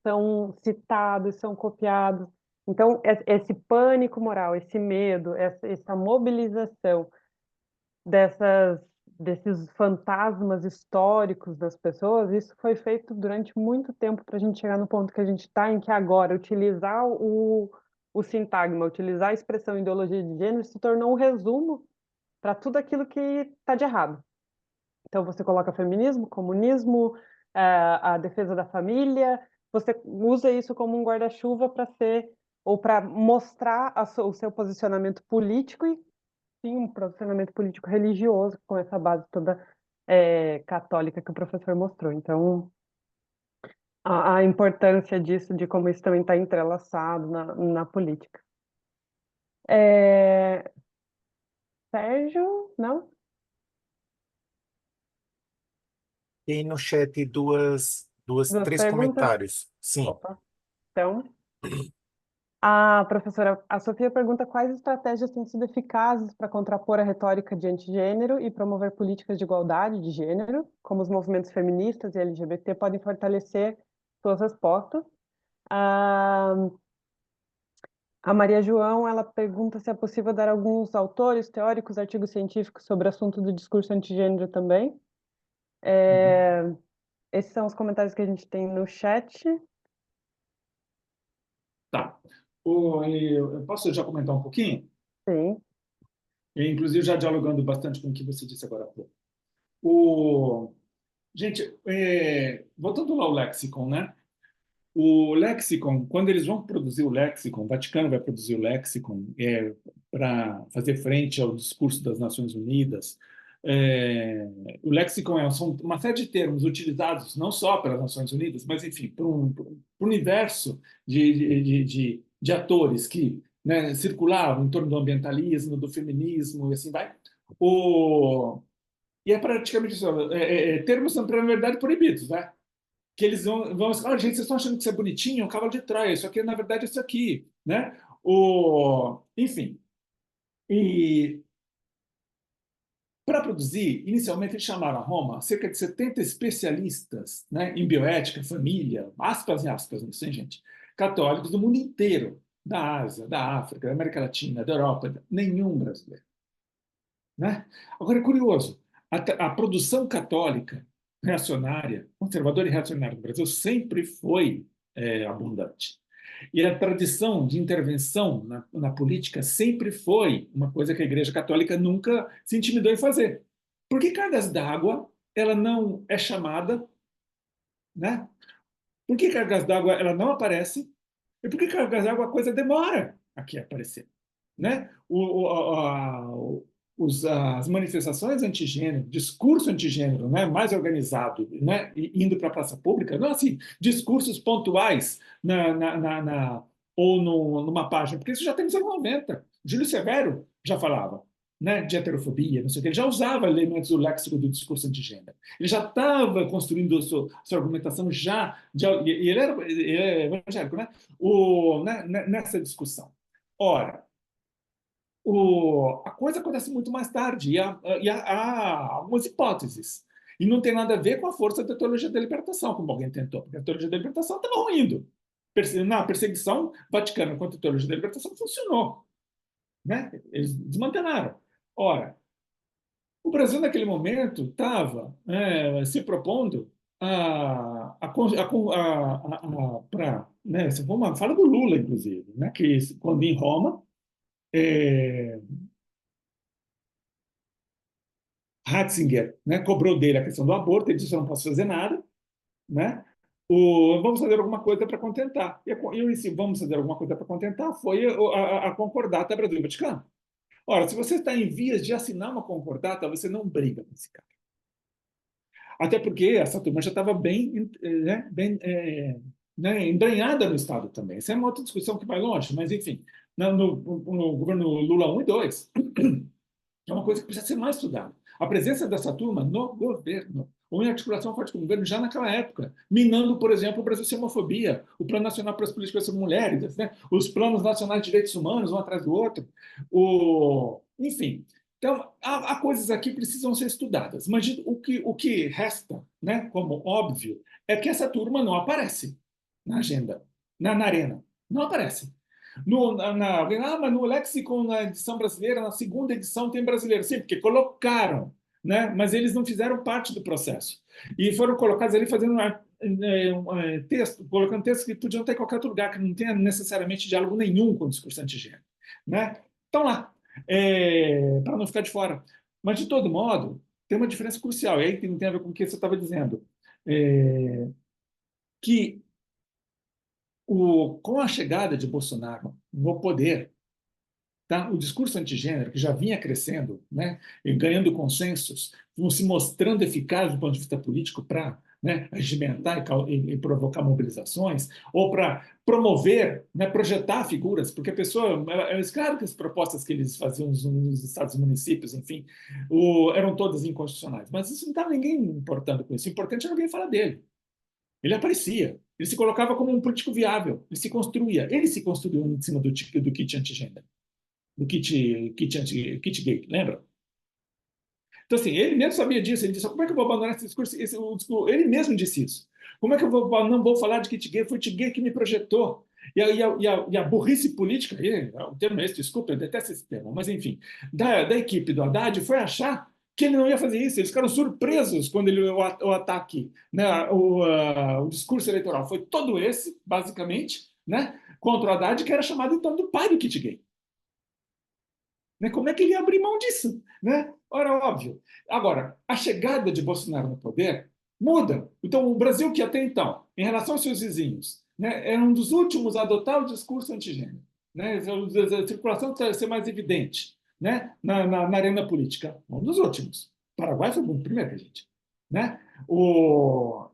são citados, são copiados. Então, esse pânico moral, esse medo, essa mobilização dessas, desses fantasmas históricos das pessoas, isso foi feito durante muito tempo para a gente chegar no ponto que a gente está, em que agora utilizar o sintagma, utilizar a expressão ideologia de gênero se tornou um resumo para tudo aquilo que está de errado. Então, você coloca feminismo, comunismo, a defesa da família, você usa isso como um guarda-chuva para ser, ou para mostrar o seu posicionamento político e, sim, um posicionamento político religioso, com essa base toda católica que o professor mostrou. Então, a importância disso, de como isso também está entrelaçado na política. Sérgio, não? E no chat Duas três perguntas? comentários. Sim. Opa. Então, a professora, a Sofia pergunta quais estratégias têm sido eficazes para contrapor a retórica de antigênero e promover políticas de igualdade de gênero, como os movimentos feministas e LGBT podem fortalecer suas respostas. A, a Maria João, ela pergunta se é possível dar alguns autores, teóricos, artigos científicos sobre o assunto do discurso antigênero também. Esses são os comentários que a gente tem no chat. Tá. Eu posso já comentar um pouquinho? Sim, Inclusive já dialogando bastante com o que você disse agora há pouco. O, gente, voltando lá ao lexicon, né? O lexicon, quando eles vão produzir o lexicon, o Vaticano vai produzir o lexicon para fazer frente ao discurso das Nações Unidas. O lexicon são uma série de termos utilizados não só pelas Nações Unidas, mas, enfim, para um universo de atores que, né, circulavam em torno do ambientalismo, do feminismo e assim vai. E é praticamente isso, termos são, na verdade, proibidos, né? Que eles vão gente, vocês estão achando que isso é bonitinho, é um cavalo de Troia, isso aqui, na verdade, é isso aqui, né? Enfim, e para produzir, inicialmente eles chamaram a Roma cerca de 70 especialistas, né, em bioética, família, aspas e aspas, não sei, gente, católicos do mundo inteiro, da Ásia, da África, da América Latina, da Europa, nenhum brasileiro, né? Agora é curioso, a produção católica reacionária, conservadora e reacionária do Brasil sempre foi abundante. E a tradição de intervenção na política sempre foi uma coisa que a Igreja Católica nunca se intimidou em fazer. Por que cargas d'água ela não é chamada, né? Por que cargas d'água ela não aparece? E por que cargas d'água a coisa demora aqui a aparecer? Né? As manifestações antigênero, discurso antigênero, né, mais organizado, né, indo para a praça pública, não assim, discursos pontuais ou numa página, porque isso já tem nos anos 90. Júlio Severo já falava, né, de heterofobia, não sei o que. Ele já usava elementos do léxico do discurso antigênero. Ele já estava construindo sua argumentação já, e ele é evangélico, né, nessa discussão. Ora, a coisa acontece muito mais tarde há algumas hipóteses. E não tem nada a ver com a força da teologia da libertação, como alguém tentou, porque a teologia da libertação estava ruindo. Na perseguição vaticana contra a teologia da libertação funcionou. Né? Eles desmantelaram. Ora, o Brasil, naquele momento, estava se propondo para. Né, fala do Lula, inclusive, né, que quando em Roma. Ratzinger, né, cobrou dele a questão do aborto, ele disse: eu não posso fazer nada, né? Vamos fazer alguma coisa para contentar. E esse vamos fazer alguma coisa para contentar foi a concordata Brasil-Vaticano. Ora, se você está em vias de assinar uma concordata, você não briga com esse cara. Até porque essa turma já estava bem embrenhada no Estado também. Essa é uma outra discussão que vai longe, mas, enfim, no governo Lula 1 e 2, é uma coisa que precisa ser mais estudada. A presença dessa turma no governo, ou em articulação forte com o governo, já naquela época, minando, por exemplo, o Brasil sem homofobia, o Plano Nacional para as Políticas sobre Mulheres, né? Os planos nacionais de direitos humanos, um atrás do outro. Enfim, então, há coisas aqui que precisam ser estudadas. Mas o que resta, né, como óbvio, é que essa turma não aparece na agenda, na arena. Não aparece. Mas no Lexicon, na edição brasileira, na segunda edição tem brasileiro. Sim, porque colocaram, né? Mas eles não fizeram parte do processo. E foram colocados ali fazendo texto, colocando textos que podiam ter em qualquer outro lugar, que não tenha necessariamente diálogo nenhum com o discurso antigênero, né? Estão lá, para não ficar de fora. Mas, de todo modo, tem uma diferença crucial, e aí tem a ver com o que você estava dizendo, que com a chegada de Bolsonaro no poder, tá? O discurso antigênero, que já vinha crescendo, né, e ganhando consensos, se mostrando eficaz do ponto de vista político para, né, regimentar e provocar mobilizações, ou para promover, né, projetar figuras, porque a pessoa, claro que as propostas que eles faziam nos estados e municípios, enfim, eram todas inconstitucionais, mas isso não estava ninguém importando com isso. O importante era alguém falar dele. Ele aparecia, ele se colocava como um político viável, ele se construiu em cima do kit antigênero, do kit gay, lembra? Então, assim, ele mesmo sabia disso, ele disse, como é que eu vou abandonar esse discurso? Ele mesmo disse isso. Como é que não vou falar de kit gay? Foi o kit gay que me projetou. E a burrice política, o termo é esse, desculpa, eu detesto esse termo, mas enfim, da equipe do Haddad foi achar que ele não ia fazer isso. Eles ficaram surpresos quando o ataque, né, o discurso eleitoral foi todo esse, basicamente, né, contra o Haddad, que era chamado então do pai do kit gay. Né? Como é que ele ia abrir mão disso? Né? Ora, óbvio. Agora, a chegada de Bolsonaro no poder muda. Então, o Brasil, que até então, em relação aos seus vizinhos, né, era um dos últimos a adotar o discurso antigênero, né? A circulação vai ser mais evidente, né, na arena política. Um dos últimos. O Paraguai foi o primeiro que a gente. Né?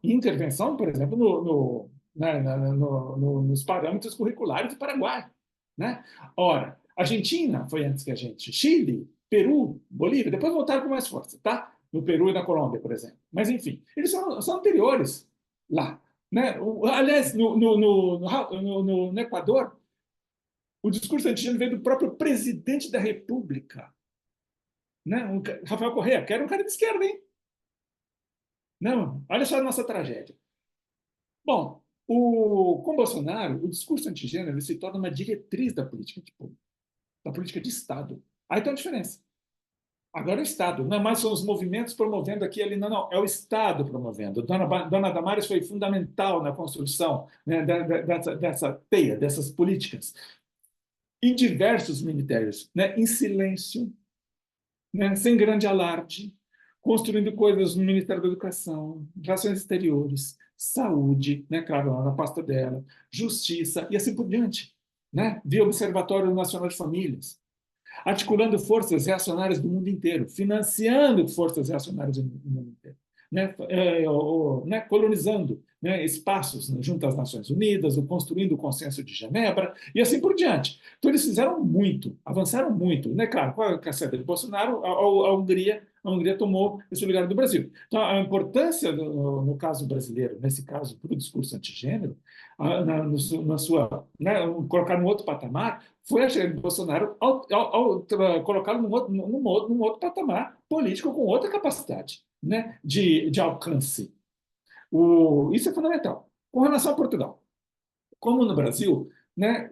Intervenção, por exemplo, nos parâmetros curriculares do Paraguai. Né? Ora, Argentina foi antes que a gente, Chile, Peru, Bolívia, depois voltaram com mais força, tá? No Peru e na Colômbia, por exemplo. Mas, enfim, eles são anteriores lá. Né? Aliás, no Equador, o discurso antigênero veio do próprio presidente da República, né? Rafael Correa, que era um cara de esquerda, hein? Não, olha só a nossa tragédia. Bom, com Bolsonaro, o discurso antigênero se torna uma diretriz da política de povo, da política de Estado. Aí tem uma diferença. Agora é o Estado, não é mais são os movimentos promovendo aqui ali, não, é o Estado promovendo. Dona Damares foi fundamental na construção, né, dessa teia, dessas políticas, em diversos ministérios, né, em silêncio, né, sem grande alarde, construindo coisas no Ministério da Educação, Relações Exteriores, Saúde, né, claro, lá na pasta dela, Justiça e assim por diante, né, via Observatório Nacional de Famílias, articulando forças reacionárias do mundo inteiro, financiando forças reacionárias do mundo inteiro, né, colonizando, né, espaços, né, junto às Nações Unidas, construindo o Consenso de Genebra e assim por diante. Então, eles fizeram muito, avançaram muito. Né? Claro, com a saída de Bolsonaro, a Hungria tomou esse lugar do Brasil. Então, a importância, no caso brasileiro, nesse caso, para o discurso antigênero, na sua, né, colocar num outro patamar, foi a chegada de Bolsonaro ao colocá-lo num outro patamar político com outra capacidade, né, de alcance. Isso é fundamental. Com relação a Portugal, como no Brasil, né,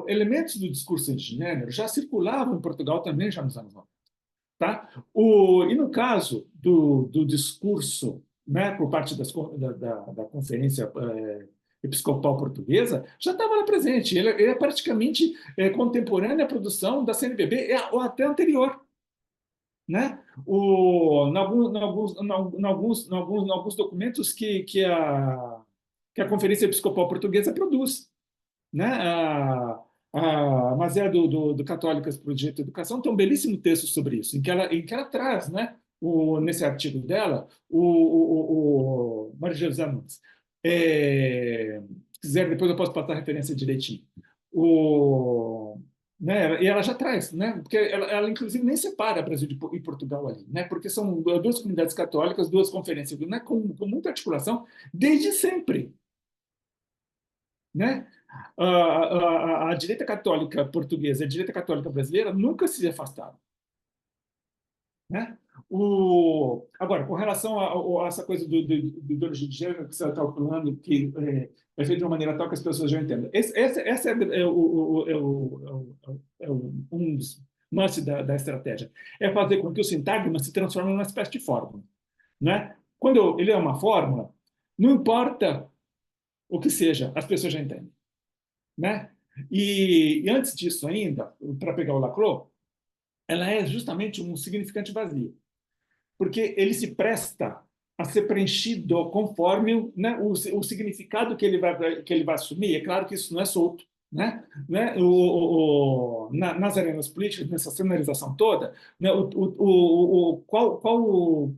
elementos do discurso de gênero já circulavam em Portugal também já nos anos 90. Tá? E no caso do discurso, né, por parte da Conferência Episcopal Portuguesa, já estava lá presente. Ele é praticamente contemporâneo à produção da CNBB, ou até anterior. Né? Em alguns documentos que a Conferência Episcopal Portuguesa produz. Né? A Mazé do Católicas para o Direito da Educação tem um belíssimo texto sobre isso, em que ela traz, né, nesse artigo dela, Maria José Nunes. Se quiser, depois eu posso passar a referência direitinho. Né, e ela já traz, né, porque ela inclusive nem separa Brasil e Portugal ali, né, porque são duas comunidades católicas, duas conferências, né, com muita articulação desde sempre. Né? A direita católica portuguesa e a direita católica brasileira nunca se afastaram. Né? Agora, com relação a essa coisa do ideologia de gênero que você está calculando, que é feito de uma maneira tal que as pessoas já entendam. Essa um dos lances da estratégia. É fazer com que o sintagma se transforme numa espécie de fórmula. Né? Quando ele é uma fórmula, não importa o que seja, as pessoas já entendem. Né? E antes disso ainda, para pegar o Laclau, ela é justamente um significante vazio, porque ele se presta a ser preenchido conforme, né, o significado que ele vai assumir. É claro que isso não é solto. Né? Nas arenas políticas, nessa cenarização toda, né, qual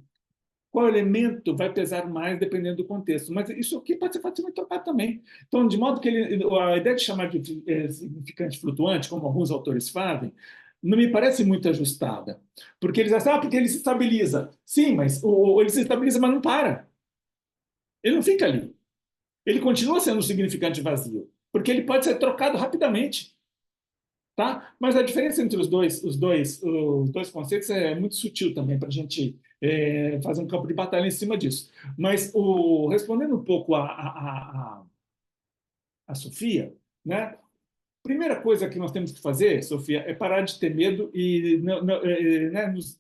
elemento vai pesar mais dependendo do contexto. Mas isso aqui pode ser facilmente trocado também. Então, de modo que a ideia de chamar de significante flutuante, como alguns autores fazem, não me parece muito ajustada. Porque eles dizem, porque ele se estabiliza. Sim, mas ele se estabiliza, mas não para. Ele não fica ali. Ele continua sendo um significante vazio, porque ele pode ser trocado rapidamente. Tá? Mas a diferença entre os dois conceitos é muito sutil também para a gente fazer um campo de batalha em cima disso. Mas respondendo um pouco a Sofia, né? Primeira coisa que nós temos que fazer, Sofia, é parar de ter medo e né, nos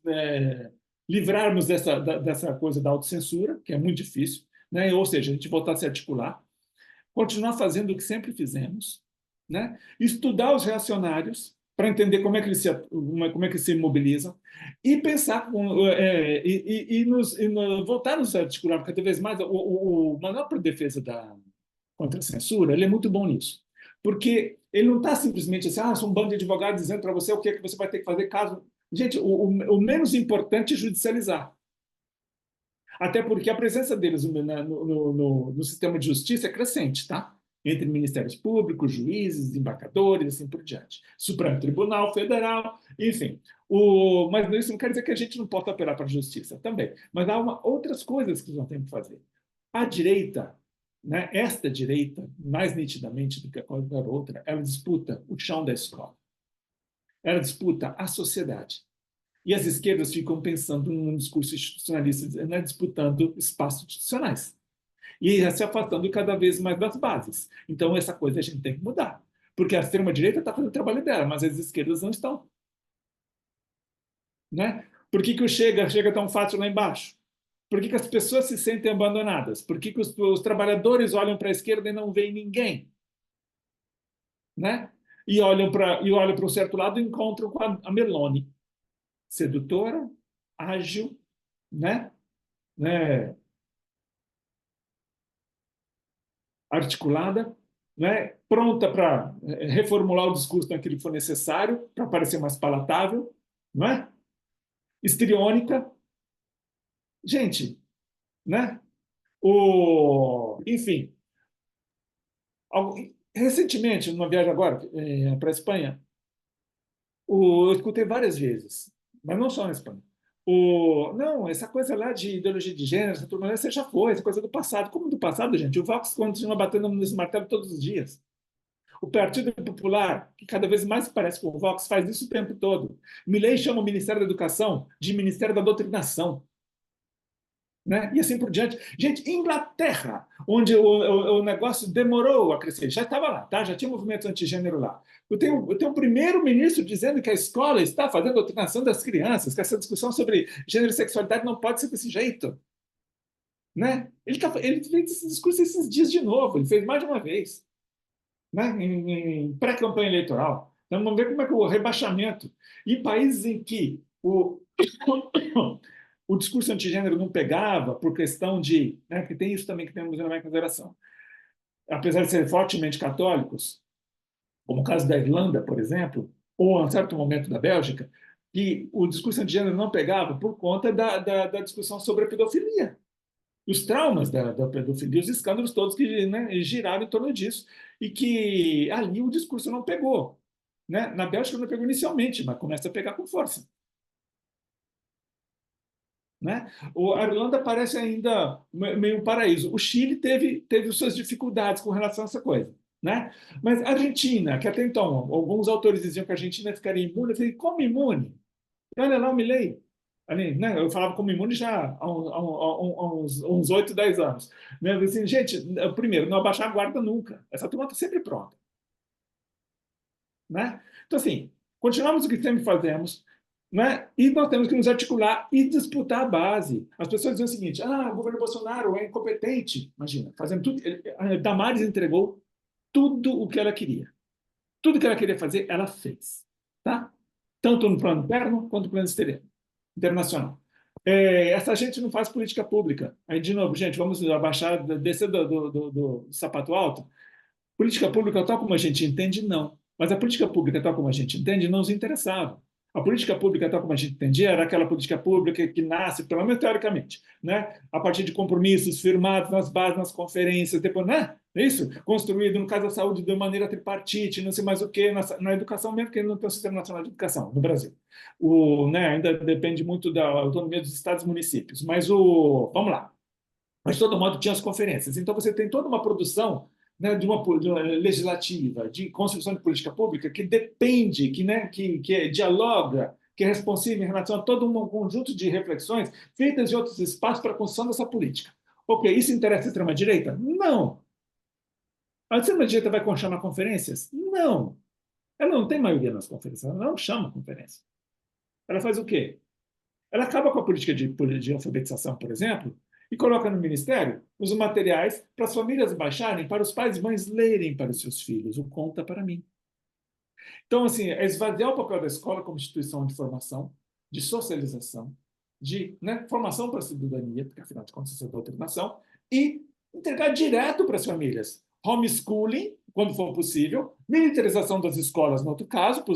livrarmos dessa coisa da autocensura, que é muito difícil, né? Ou seja, a gente voltar a se articular, continuar fazendo o que sempre fizemos, né? Estudar os reacionários para entender como é que eles se mobilizam e pensar voltar a nos articular cada vez mais. O Manual para a Defesa contra a Censura, ele é muito bom nisso, porque ele não está simplesmente assim, são um bando de advogados dizendo para você o que é que você vai ter que fazer caso. Gente, o menos importante é judicializar. Até porque a presença deles no sistema de justiça é crescente, tá? Entre ministérios públicos, juízes, desembargadores, assim por diante. Supremo Tribunal Federal, enfim. Mas isso não quer dizer que a gente não possa apelar para a justiça também. Mas há outras coisas que nós temos que fazer. A direita, né, esta direita, mais nitidamente do que qualquer outra, ela disputa o chão da escola. Ela disputa a sociedade. E as esquerdas ficam pensando num discurso institucionalista, né, disputando espaços institucionais. E se afastando cada vez mais das bases. Então, essa coisa a gente tem que mudar. Porque a extrema-direita está fazendo o trabalho dela, mas as esquerdas não estão. Né? Por que o chega tão fácil lá embaixo? Por que as pessoas se sentem abandonadas? Por que os trabalhadores olham para a esquerda e não veem ninguém? Né? E olham para um certo lado e encontram com a Meloni. Sedutora, ágil, né? Articulada, né? Pronta para reformular o discurso naquilo que for necessário, para parecer mais palatável, não é? Histriônica. Gente, né? Enfim, recentemente, numa viagem agora para a Espanha, eu escutei várias vezes, mas não só na Espanha. Não, essa coisa lá de ideologia de gênero, essa turma, essa já foi, essa coisa do passado. Como do passado, gente? O Vox continua batendo nesse martelo todos os dias. O Partido Popular, que cada vez mais se parece com o Vox, faz isso o tempo todo. Milei chama o Ministério da Educação de Ministério da Doutrinação. Né? E assim por diante. Gente, Inglaterra, onde o negócio demorou a crescer, já estava lá, tá? Já tinha movimentos antigênero lá. Eu tenho o primeiro-ministro dizendo que a escola está fazendo a doutrinação das crianças, que essa discussão sobre gênero e sexualidade não pode ser desse jeito. Né? Ele fez esse discurso esses dias de novo, ele fez mais de uma vez. Né? Em pré-campanha eleitoral. Então, vamos ver como é que o rebaixamento. Em países em que o discurso antigênero não pegava por questão de... Né, que tem isso também que temos que levar em consideração. Apesar de serem fortemente católicos, como o caso da Irlanda, por exemplo, ou, a um certo momento, da Bélgica, que o discurso antigênero não pegava por conta da discussão sobre a pedofilia. Os traumas da pedofilia, os escândalos todos que, né, giraram em torno disso. E que ali o discurso não pegou. Né? Na Bélgica não pegou inicialmente, mas começa a pegar com força. Né? A Irlanda parece ainda meio um paraíso. O Chile teve suas dificuldades com relação a essa coisa. Né? Mas a Argentina, que até então alguns autores diziam que a Argentina ficaria imune, eu falei, como imune? Olha lá o Milei. Ali, né? Eu falava como imune já há uns 8, 10 anos. Né? Eu disse assim, gente, primeiro, não abaixar a guarda nunca. Essa turma está sempre pronta. Né? Então, assim, continuamos o que sempre fazemos, né? E nós temos que nos articular e disputar a base. As pessoas dizem o seguinte: o governo Bolsonaro é incompetente. Imagina, fazendo tudo. A Damares entregou tudo o que ela queria. Tudo que ela queria fazer, ela fez. Tá? Tanto no plano interno quanto no plano exterior, internacional. Essa gente não faz política pública. Aí, de novo, gente, vamos abaixar, descer do sapato alto. Política pública, tal como a gente entende, não. Mas a política pública, tal como a gente entende, não nos interessava. A política pública, tal como a gente entendia, era aquela política pública que nasce, pelo menos teoricamente, né? A partir de compromissos firmados nas bases, nas conferências, depois, né? É isso? Construído, no caso da saúde, de maneira tripartite, não sei mais o quê, na educação mesmo, porque não tem um sistema nacional de educação no Brasil. Né, ainda depende muito da autonomia dos estados e municípios. Vamos lá. Mas, de todo modo, tinha as conferências. Então, você tem toda uma produção, né, de uma legislativa, de construção de política pública, que depende, que dialoga, que é responsiva em relação a todo um conjunto de reflexões feitas em outros espaços para a construção dessa política. Ok, isso interessa a extrema-direita? Não. A extrema-direita vai chamar conferências? Não. Ela não tem maioria nas conferências, ela não chama conferência. Ela faz o quê? Ela acaba com a política de alfabetização, por exemplo, e coloca no ministério os materiais para as famílias baixarem, para os pais e mães lerem para os seus filhos. O conta para mim. Então, assim, é esvaziar o papel da escola como instituição de formação, de socialização, de, né, formação para a cidadania, porque afinal de contas isso é doutrinação, e entregar direto para as famílias. Homeschooling, quando for possível, militarização das escolas, no outro caso, para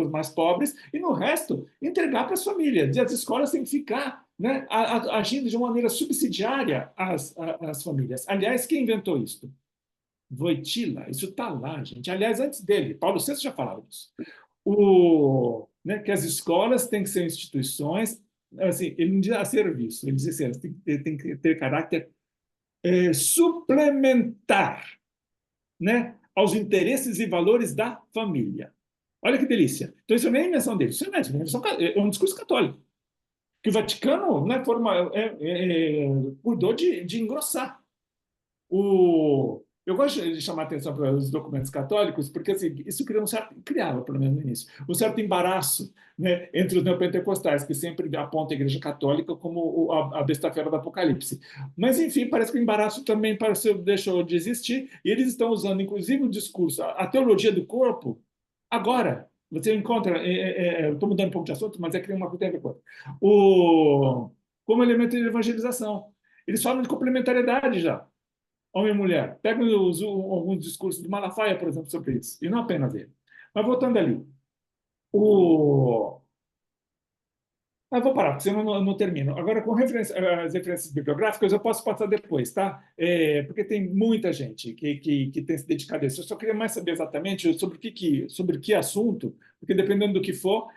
os mais pobres, e no resto, entregar para as famílias. E as escolas têm que ficar, né, agindo de uma maneira subsidiária às famílias. Aliás, quem inventou isso? Wojtyla, isso está lá, gente. Aliás, antes dele, Paulo VI já falava disso. Né, que as escolas têm que ser instituições, assim, ele não diz a serviço, ele diz assim, elas têm que ter caráter suplementar, né, aos interesses e valores da família. Olha que delícia. Então, isso não é invenção dele, isso é um discurso católico, que o Vaticano, né, cuidou de engrossar. Eu gosto de chamar a atenção para os documentos católicos, porque assim, isso criava, pelo menos no início, um certo embaraço, né, entre os neopentecostais, que sempre apontam a Igreja Católica como a besta-feira do Apocalipse. Mas, enfim, parece que o embaraço também deixou de existir, e eles estão usando, inclusive, o discurso, a teologia do corpo, agora. Você encontra, eu estou mudando um pouco de assunto, mas é que uma coisa tem a ver com outra. Como elemento de evangelização. Eles falam de complementariedade já. Homem e mulher. Pega alguns discursos do Malafaia, por exemplo, sobre isso, e não apenas ele. Mas voltando ali. Vou parar, porque senão eu não termino. Agora, com as referências bibliográficas, eu posso passar depois, tá? Porque tem muita gente que tem se dedicado a isso. Eu só queria mais saber exatamente sobre que assunto, porque dependendo do que for,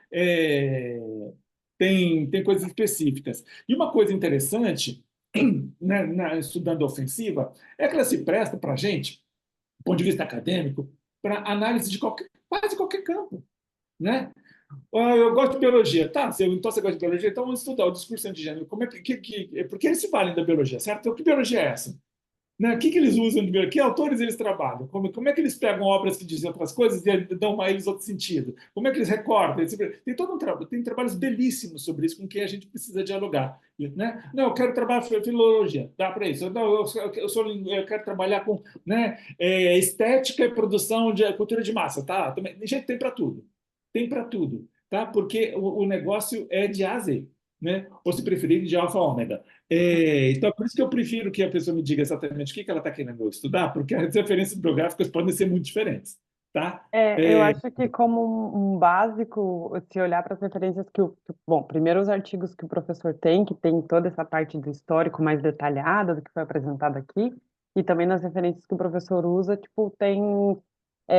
tem coisas específicas. E uma coisa interessante, né, estudando a ofensiva, é que ela se presta para a gente, do ponto de vista acadêmico, para análise de quase qualquer campo. Né? Eu gosto de biologia. Tá, então você gosta de biologia? Então vamos estudar o discurso antigênero. Por que eles se valem da biologia, certo? Então, que biologia é essa? Né? O que eles usam de biologia? Que autores eles trabalham? Como é que eles pegam obras que dizem outras coisas e dão a eles outro sentido? Como é que eles recortam? Tem todo um trabalho, tem trabalhos belíssimos sobre isso com quem a gente precisa dialogar. Né? Não, eu quero trabalhar com filologia, dá para isso. Não, eu quero trabalhar com, né, estética e produção de cultura de massa. Tá? Também, gente, tem para tudo. Tem para tudo. Tá? Porque o negócio é de A a Z. Né? Ou, se preferir, de alfa a ômega. Então, por isso que eu prefiro que a pessoa me diga exatamente o que ela está querendo estudar, porque as referências bibliográficas podem ser muito diferentes. Tá? Eu acho que como um básico, se olhar para as referências bom, primeiro os artigos que o professor tem, que tem toda essa parte do histórico mais detalhada do que foi apresentado aqui, e também nas referências que o professor usa, tipo, tem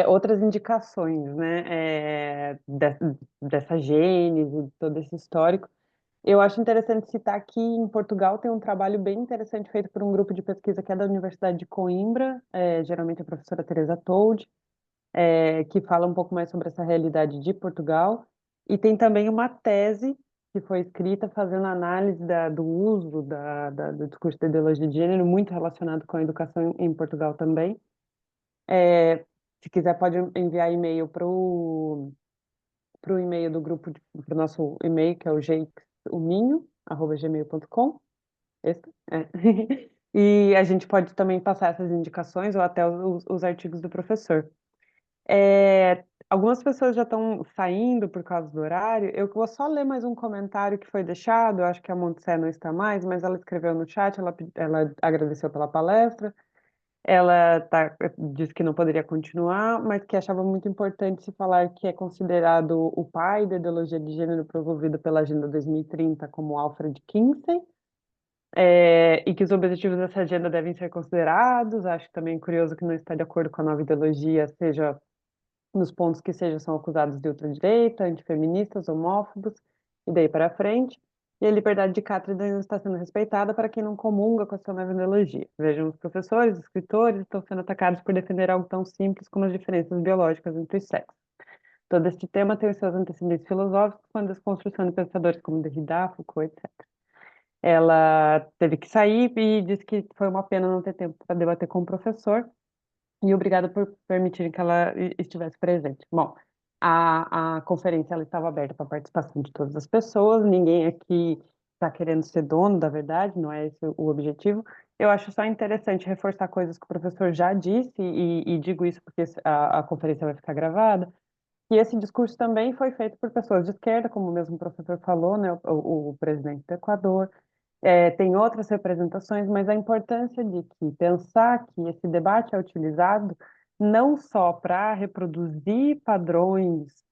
outras indicações, né, dessa gênese, todo esse histórico. Eu acho interessante citar que em Portugal tem um trabalho bem interessante feito por um grupo de pesquisa que é da Universidade de Coimbra, geralmente a professora Teresa Toldi, que fala um pouco mais sobre essa realidade de Portugal. E tem também uma tese que foi escrita fazendo análise do uso do discurso da ideologia de gênero, muito relacionado com a educação em Portugal também. Se quiser, pode enviar e-mail para o e-mail do grupo, para o nosso e-mail, que é o jeixuminho@gmail.com. Esse? É. E a gente pode também passar essas indicações ou até os artigos do professor. Algumas pessoas já estão saindo por causa do horário. Eu vou só ler mais um comentário que foi deixado. Eu acho que a Montsé não está mais, mas ela escreveu no chat, ela agradeceu pela palestra. Ela disse que não poderia continuar, mas que achava muito importante se falar que é considerado o pai da ideologia de gênero promovida pela Agenda 2030 como Alfred Kinsey, e que os objetivos dessa agenda devem ser considerados. Acho também curioso que não está de acordo com a nova ideologia, seja nos pontos que são acusados de ultradireita, antifeministas, homófobos, e daí para frente. E a liberdade de cátedra não está sendo respeitada para quem não comunga com essa nova ideologia. Vejam, os professores, escritores estão sendo atacados por defender algo tão simples como as diferenças biológicas entre os sexos. Todo este tema tem os seus antecedentes filosóficos com a desconstrução de pensadores como Derrida, Foucault, etc. Ela teve que sair e disse que foi uma pena não ter tempo para debater com o professor, e obrigada por permitirem que ela estivesse presente. Bom, a conferência ela estava aberta para a participação de todas as pessoas, ninguém aqui está querendo ser dono da verdade, não é esse o objetivo. Eu acho só interessante reforçar coisas que o professor já disse, e digo isso porque a conferência vai ficar gravada, que esse discurso também foi feito por pessoas de esquerda, como o mesmo professor falou, né, o presidente do Equador. Tem outras representações, mas a importância de que pensar que esse debate é utilizado não só para reproduzir padrões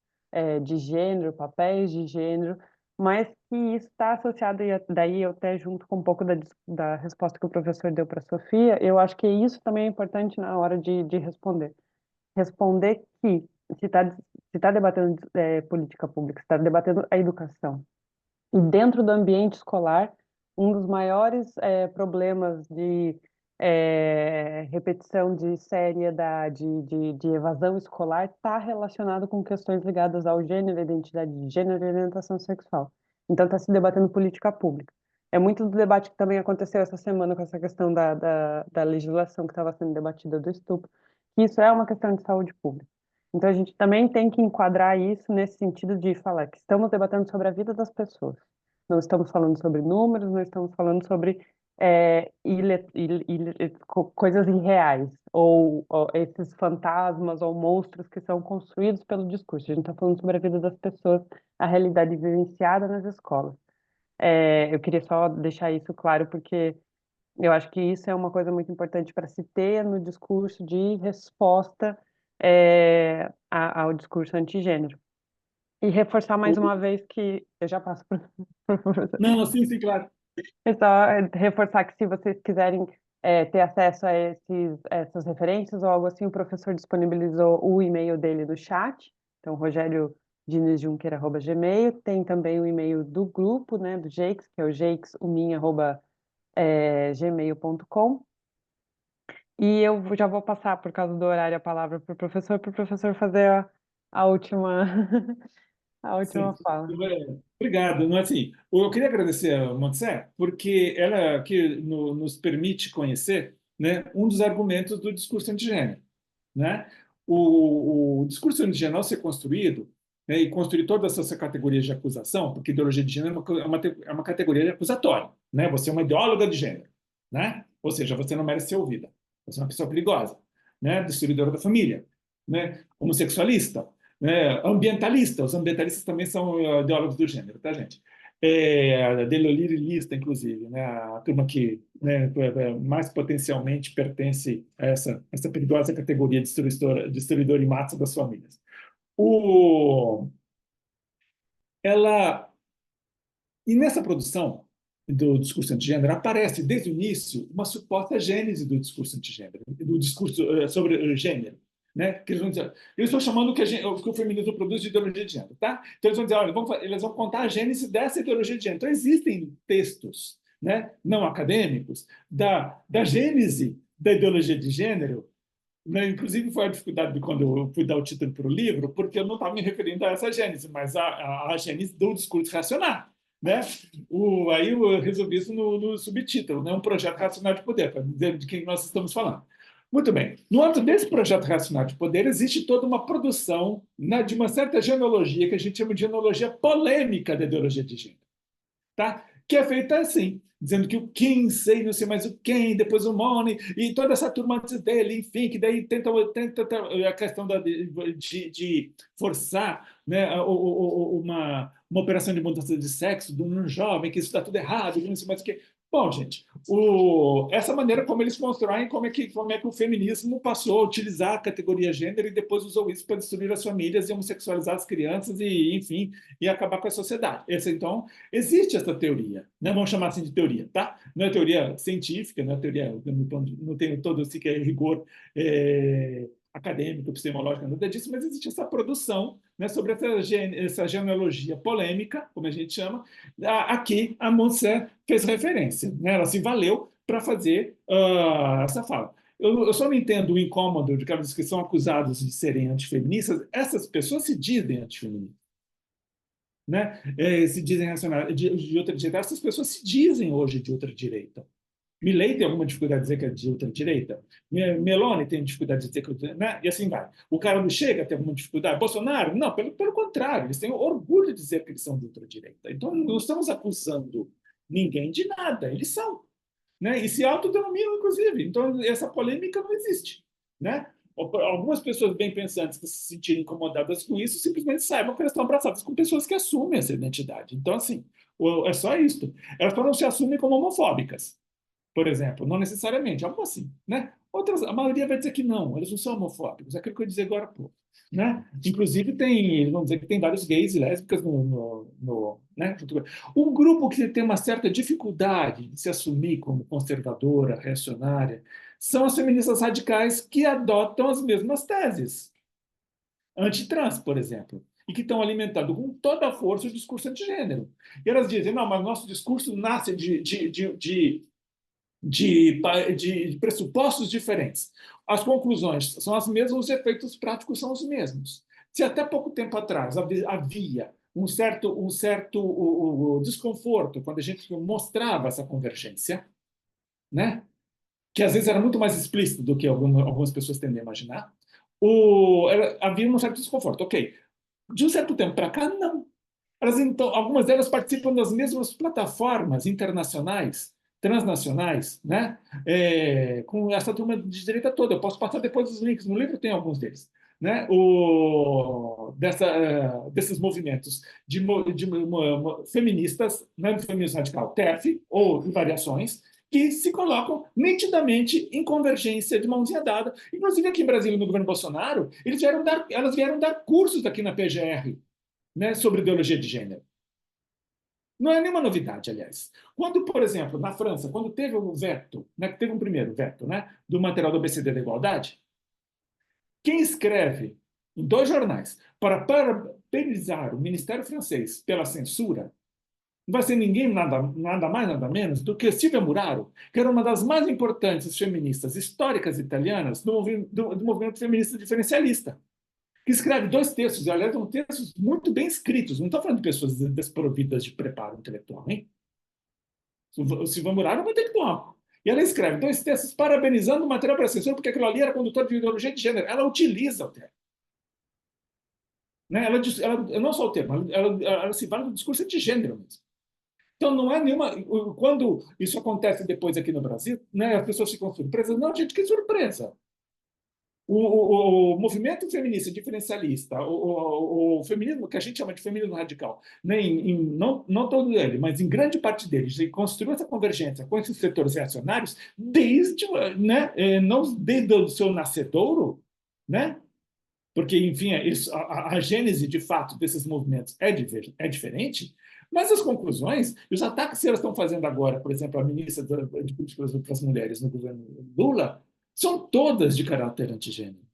de gênero, papéis de gênero, mas que isso está associado, e daí eu até junto com um pouco da resposta que o professor deu para a Sofia, eu acho que isso também é importante na hora de responder. Responder que se tá debatendo política pública, se está debatendo a educação, e dentro do ambiente escolar, um dos maiores problemas de repetição de seriedade, de evasão escolar, está relacionado com questões ligadas ao gênero, identidade de gênero e orientação sexual. Então, está se debatendo política pública. É muito do debate que também aconteceu essa semana com essa questão da legislação que estava sendo debatida do estupro, que isso é uma questão de saúde pública. Então, a gente também tem que enquadrar isso nesse sentido de falar que estamos debatendo sobre a vida das pessoas. Não estamos falando sobre números, não estamos falando sobre coisas irreais, ou esses fantasmas ou monstros que são construídos pelo discurso. A gente está falando sobre a vida das pessoas, a realidade vivenciada nas escolas. Eu queria só deixar isso claro, porque eu acho que isso é uma coisa muito importante para se ter no discurso de resposta ao discurso antigênero. E reforçar mais uma vez que eu já passo para o professor. Não, sim, sim, claro. É só reforçar que se vocês quiserem ter acesso a essas referências ou algo assim, o professor disponibilizou o e-mail dele no chat, então rogeriodinizjunker@gmail. Tem também o e-mail do grupo, né, do Jeix, que é o jeixumin@gmail.com. E eu já vou passar, por causa do horário, a palavra para o professor fazer a última, a última Sim. fala. Obrigado. Não, assim, eu queria agradecer a Montsé, porque ela que nos permite conhecer, né, um dos argumentos do discurso antigênero, né? O discurso antigênero, ao ser construído, né, e construir todas essas categorias de acusação, porque ideologia de gênero é uma categoria acusatória, né? Você é uma ideóloga de gênero, né? Ou seja, você não merece ser ouvida. Você é uma pessoa perigosa, né? Destruidora da família, né? Homossexualista, né? Ambientalista. Os ambientalistas também são ideólogos do gênero, tá, gente? Delolirista, inclusive, né? A turma que, né, mais potencialmente pertence a essa perigosa categoria destruidor e mata das famílias. Ela, e nessa produção do discurso antigênero aparece desde o início uma suposta gênese do discurso antigênero, do discurso sobre gênero, né? Que eles vão dizer, eu estou chamando o que o feminismo produz de ideologia de gênero, tá? Então eles vão dizer, olha, eles vão contar a gênese dessa ideologia de gênero. Então existem textos, né, não acadêmicos da gênese da ideologia de gênero, né? Inclusive foi a dificuldade de quando eu fui dar o título para o livro, porque eu não estava me referindo a essa gênese, mas a gênese do discurso reacionário, né? Aí eu resolvi isso no subtítulo, né? Um projeto racional de poder, para dizer de quem nós estamos falando. Muito bem. No âmbito desse projeto racional de poder, existe toda uma produção, né, de uma certa genealogia, que a gente chama de genealogia polêmica da ideologia de gênero, tá? Que é feita assim, dizendo que o Kinsey, não sei mais o quem, depois o Money, e toda essa turma antes dele, enfim, que daí tenta a questão de forçar, né, uma operação de mudança de sexo de um jovem, que isso está tudo errado, não sei mais o quê. Bom, gente, essa maneira como eles constroem, como é que o feminismo passou a utilizar a categoria gênero e depois usou isso para destruir as famílias e homossexualizar as crianças e, enfim, e acabar com a sociedade. Então, existe essa teoria, né? Vamos chamar assim de teoria, tá? Não é teoria científica, não é teoria, não tem todo esse rigor acadêmico, epistemológico, nada disso, mas existe essa produção, né, sobre essa genealogia polêmica, como a gente chama, aqui a Montse fez referência, né? Ela se valeu para fazer essa fala. Eu só não entendo o incômodo de aquelas que são acusados de serem antifeministas. Essas pessoas se dizem antifeministas, né? Se dizem racionais de outra direita. Essas pessoas se dizem hoje de outra direita. Milley tem alguma dificuldade de dizer que é de ultradireita? Meloni tem dificuldade de dizer que é ultradireita, né? E assim vai. O cara do Chega tem alguma dificuldade? Bolsonaro? Não, pelo contrário, eles têm orgulho de dizer que eles são de ultradireita. Então, não estamos acusando ninguém de nada, eles são, né? E se autodenominam, inclusive. Então, essa polêmica não existe, né? Algumas pessoas bem pensantes que se sentirem incomodadas com isso simplesmente saibam que elas estão abraçadas com pessoas que assumem essa identidade. Então, assim, é só isso. Elas só não se assumem como homofóbicas, por exemplo, não necessariamente, algo assim, né? Outras, a maioria vai dizer que não, eles não são homofóbicos, é aquilo que eu disse agora há pouco, né? Inclusive tem, vamos dizer que tem vários gays e lésbicas né? Um grupo que tem uma certa dificuldade de se assumir como conservadora, reacionária, são as feministas radicais que adotam as mesmas teses, antitrans, por exemplo, e que estão alimentando com toda a força o discurso antigênero. E elas dizem, não, mas nosso discurso nasce de pressupostos diferentes. As conclusões são as mesmas, os efeitos práticos são os mesmos. Se até pouco tempo atrás havia um certo desconforto quando a gente mostrava essa convergência, né? Que às vezes era muito mais explícito do que algumas pessoas tendem a imaginar, havia um certo desconforto. Ok, de um certo tempo para cá, não. Então, algumas delas participam das mesmas plataformas internacionais, transnacionais, né? Com essa turma de direita toda. Eu posso passar depois os links. No livro tem alguns deles, né? Desses movimentos feministas, né? Feminismo radical, TERF, ou de variações, que se colocam nitidamente em convergência de mãozinha dada. Inclusive aqui em Brasília, no governo Bolsonaro, elas vieram dar cursos aqui na PGR, né, sobre ideologia de gênero. Não é nenhuma novidade, aliás. Quando, por exemplo, na França, quando teve o veto, né, teve um primeiro veto, né, do material do OECD da Igualdade, quem escreve em 2 jornais para parabenizar o Ministério francês pela censura não vai ser ninguém, nada mais, nada menos, do que Silvia Muraro, que era uma das mais importantes feministas históricas italianas do movimento feminista diferencialista, que escreve 2 textos, e aliás, são textos muito bem escritos. Não estou falando de pessoas desprovidas de preparo intelectual, hein? O Silvio Muraro é um intelectual. E ela escreve 2 textos parabenizando o material para a censura, porque aquilo ali era condutor de ideologia de gênero. Ela utiliza o termo. Né? Não só o termo, ela se vale do discurso de gênero mesmo. Então, não é nenhuma. Quando isso acontece depois aqui no Brasil, né, as pessoas ficam surpresas. Não, gente, que surpresa! O movimento feminista diferencialista, o feminismo, que a gente chama de feminismo radical, né, não todo ele, mas em grande parte deles, construiu essa convergência com esses setores reacionários desde, né, não desde o seu nascedouro, né, porque, enfim, a gênese, de fato, desses movimentos é diferente, mas as conclusões, os ataques que elas estão fazendo agora, por exemplo, a ministra de Políticas para as Mulheres no governo Lula, são todas de caráter antigênero.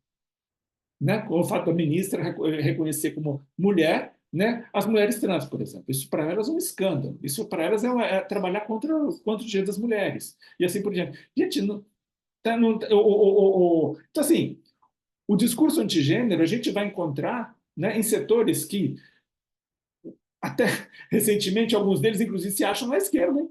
Né? O fato da ministra reconhecer como mulher, né, as mulheres trans, por exemplo. Isso para elas é um escândalo. Isso para elas é trabalhar contra o direito das mulheres. E assim por diante. Gente, então, assim, o discurso antigênero a gente vai encontrar, né, em setores que Até recentemente, alguns deles, inclusive, se acham na esquerda, hein?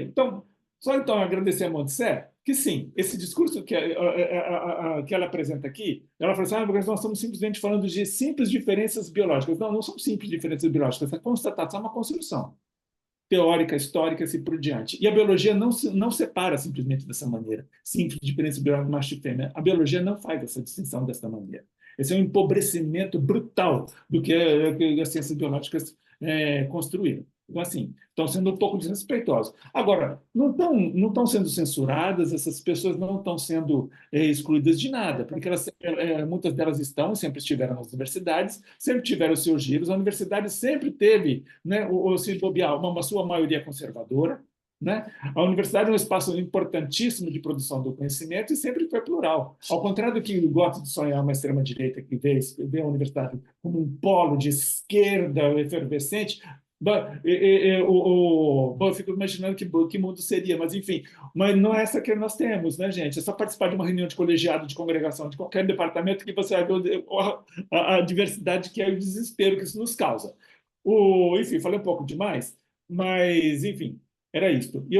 Então, só então agradecer a Montserrat, que sim, esse discurso que ela apresenta aqui, ela fala assim, porque nós estamos simplesmente falando de simples diferenças biológicas. Não, não são simples diferenças biológicas, essa constatação é uma construção teórica, histórica, e assim por diante. E a biologia não separa simplesmente dessa maneira, simples diferença biológica macho e fêmea. A biologia não faz essa distinção dessa maneira. Esse é um empobrecimento brutal do que as ciências biológicas construíram. Então, assim, estão sendo um pouco desrespeitosos. Agora, não estão sendo censuradas, essas pessoas não estão sendo excluídas de nada, porque muitas delas estão, sempre estiveram nas universidades, sempre tiveram os seus giros. A universidade sempre teve, né, se bobear, uma sua maioria conservadora. Né? A universidade é um espaço importantíssimo de produção do conhecimento e sempre foi plural. Ao contrário do que gosta de sonhar uma extrema-direita que vê a universidade como um polo de esquerda efervescente, eu fico imaginando que mundo seria, mas enfim, mas não é essa que nós temos, né, gente? É só participar de uma reunião de colegiado, de congregação, de qualquer departamento que você vai ver a diversidade que é o desespero que isso nos causa. Enfim, falei um pouco demais, mas enfim, era isso. E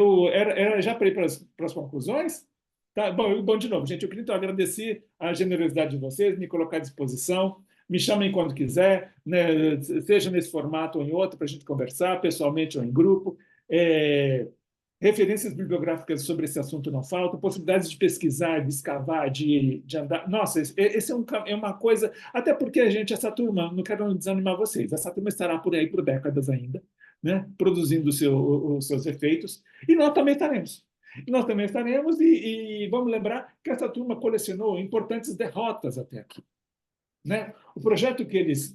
já para ir para as conclusões? Tá? Bom, de novo, gente, eu queria então agradecer a generosidade de vocês, me colocar à disposição. Me chamem quando quiser, né, seja nesse formato ou em outro, para a gente conversar, pessoalmente ou em grupo. Referências bibliográficas sobre esse assunto não faltam, possibilidades de pesquisar, de escavar, de andar. Nossa, esse é uma coisa. Até porque a gente, essa turma, não quero desanimar vocês, essa turma estará por aí por décadas ainda, né, produzindo os seus efeitos, e nós também estaremos. Nós também estaremos, e vamos lembrar que essa turma colecionou importantes derrotas até aqui. Né? O projeto que eles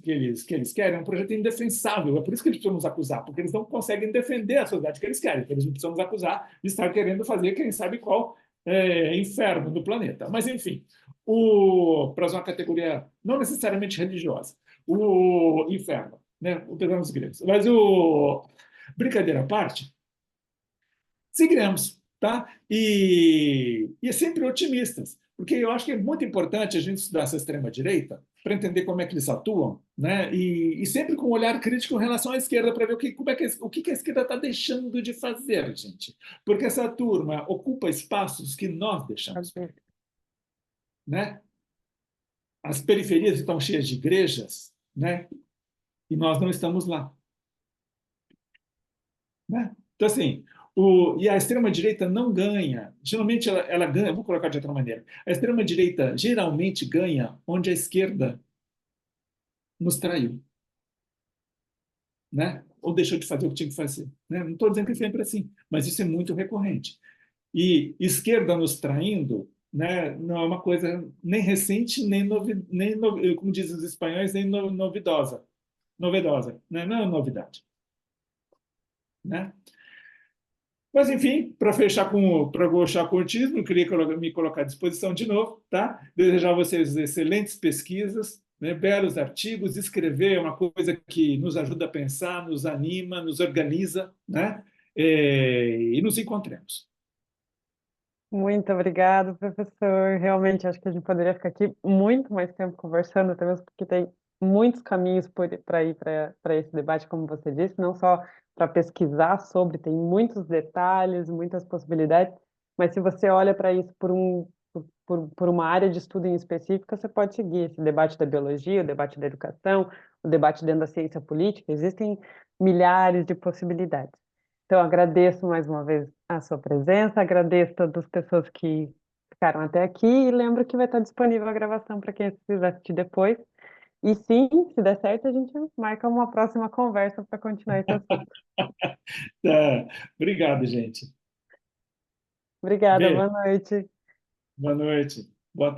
querem é um projeto indefensável, é por isso que eles precisam nos acusar, porque eles não conseguem defender a sociedade que eles querem, então eles precisam nos acusar de estar querendo fazer quem sabe qual inferno no planeta. Mas, enfim, para uma categoria não necessariamente religiosa, o inferno, né? O perdão dos gregos. Mas, brincadeira à parte, seguiremos, tá? E sempre otimistas, porque eu acho que é muito importante a gente estudar essa extrema-direita para entender como é que eles atuam, né? E sempre com um olhar crítico em relação à esquerda para ver o que a esquerda está deixando de fazer, gente. Porque essa turma ocupa espaços que nós deixamos, né? As periferias estão cheias de igrejas, né? E nós não estamos lá. Né? Então, assim, e a extrema-direita não ganha. Geralmente, ela ganha, vou colocar de outra maneira. A extrema-direita geralmente ganha onde a esquerda nos traiu. Né? Ou deixou de fazer o que tinha que fazer. Né? Não estou dizendo que é sempre assim, mas isso é muito recorrente. E esquerda nos traindo, né, não é uma coisa nem recente, como dizem os espanhóis, nem novidosa. Novedosa. Né? Não é novidade. Né? Mas, enfim, para fechar com o autismo, eu queria me colocar à disposição de novo, tá? Desejar a vocês excelentes pesquisas, né? Belos artigos. Escrever é uma coisa que nos ajuda a pensar, nos anima, nos organiza, né? E nos encontremos. Muito obrigado, professor. Realmente acho que a gente poderia ficar aqui muito mais tempo conversando, até mesmo porque tem muitos caminhos para ir para esse debate, como você disse, não só para pesquisar sobre, tem muitos detalhes, muitas possibilidades, mas se você olha para isso por uma área de estudo em específica, você pode seguir esse debate da biologia, o debate da educação, o debate dentro da ciência política, existem milhares de possibilidades. Então, agradeço mais uma vez a sua presença, agradeço a todas as pessoas que ficaram até aqui e lembro que vai estar disponível a gravação para quem quiser assistir depois. E sim, se der certo, a gente marca uma próxima conversa para continuar esse assunto. Tá. Obrigado, gente. Obrigada, Beijo. boa noite. Boa noite. Boa tarde.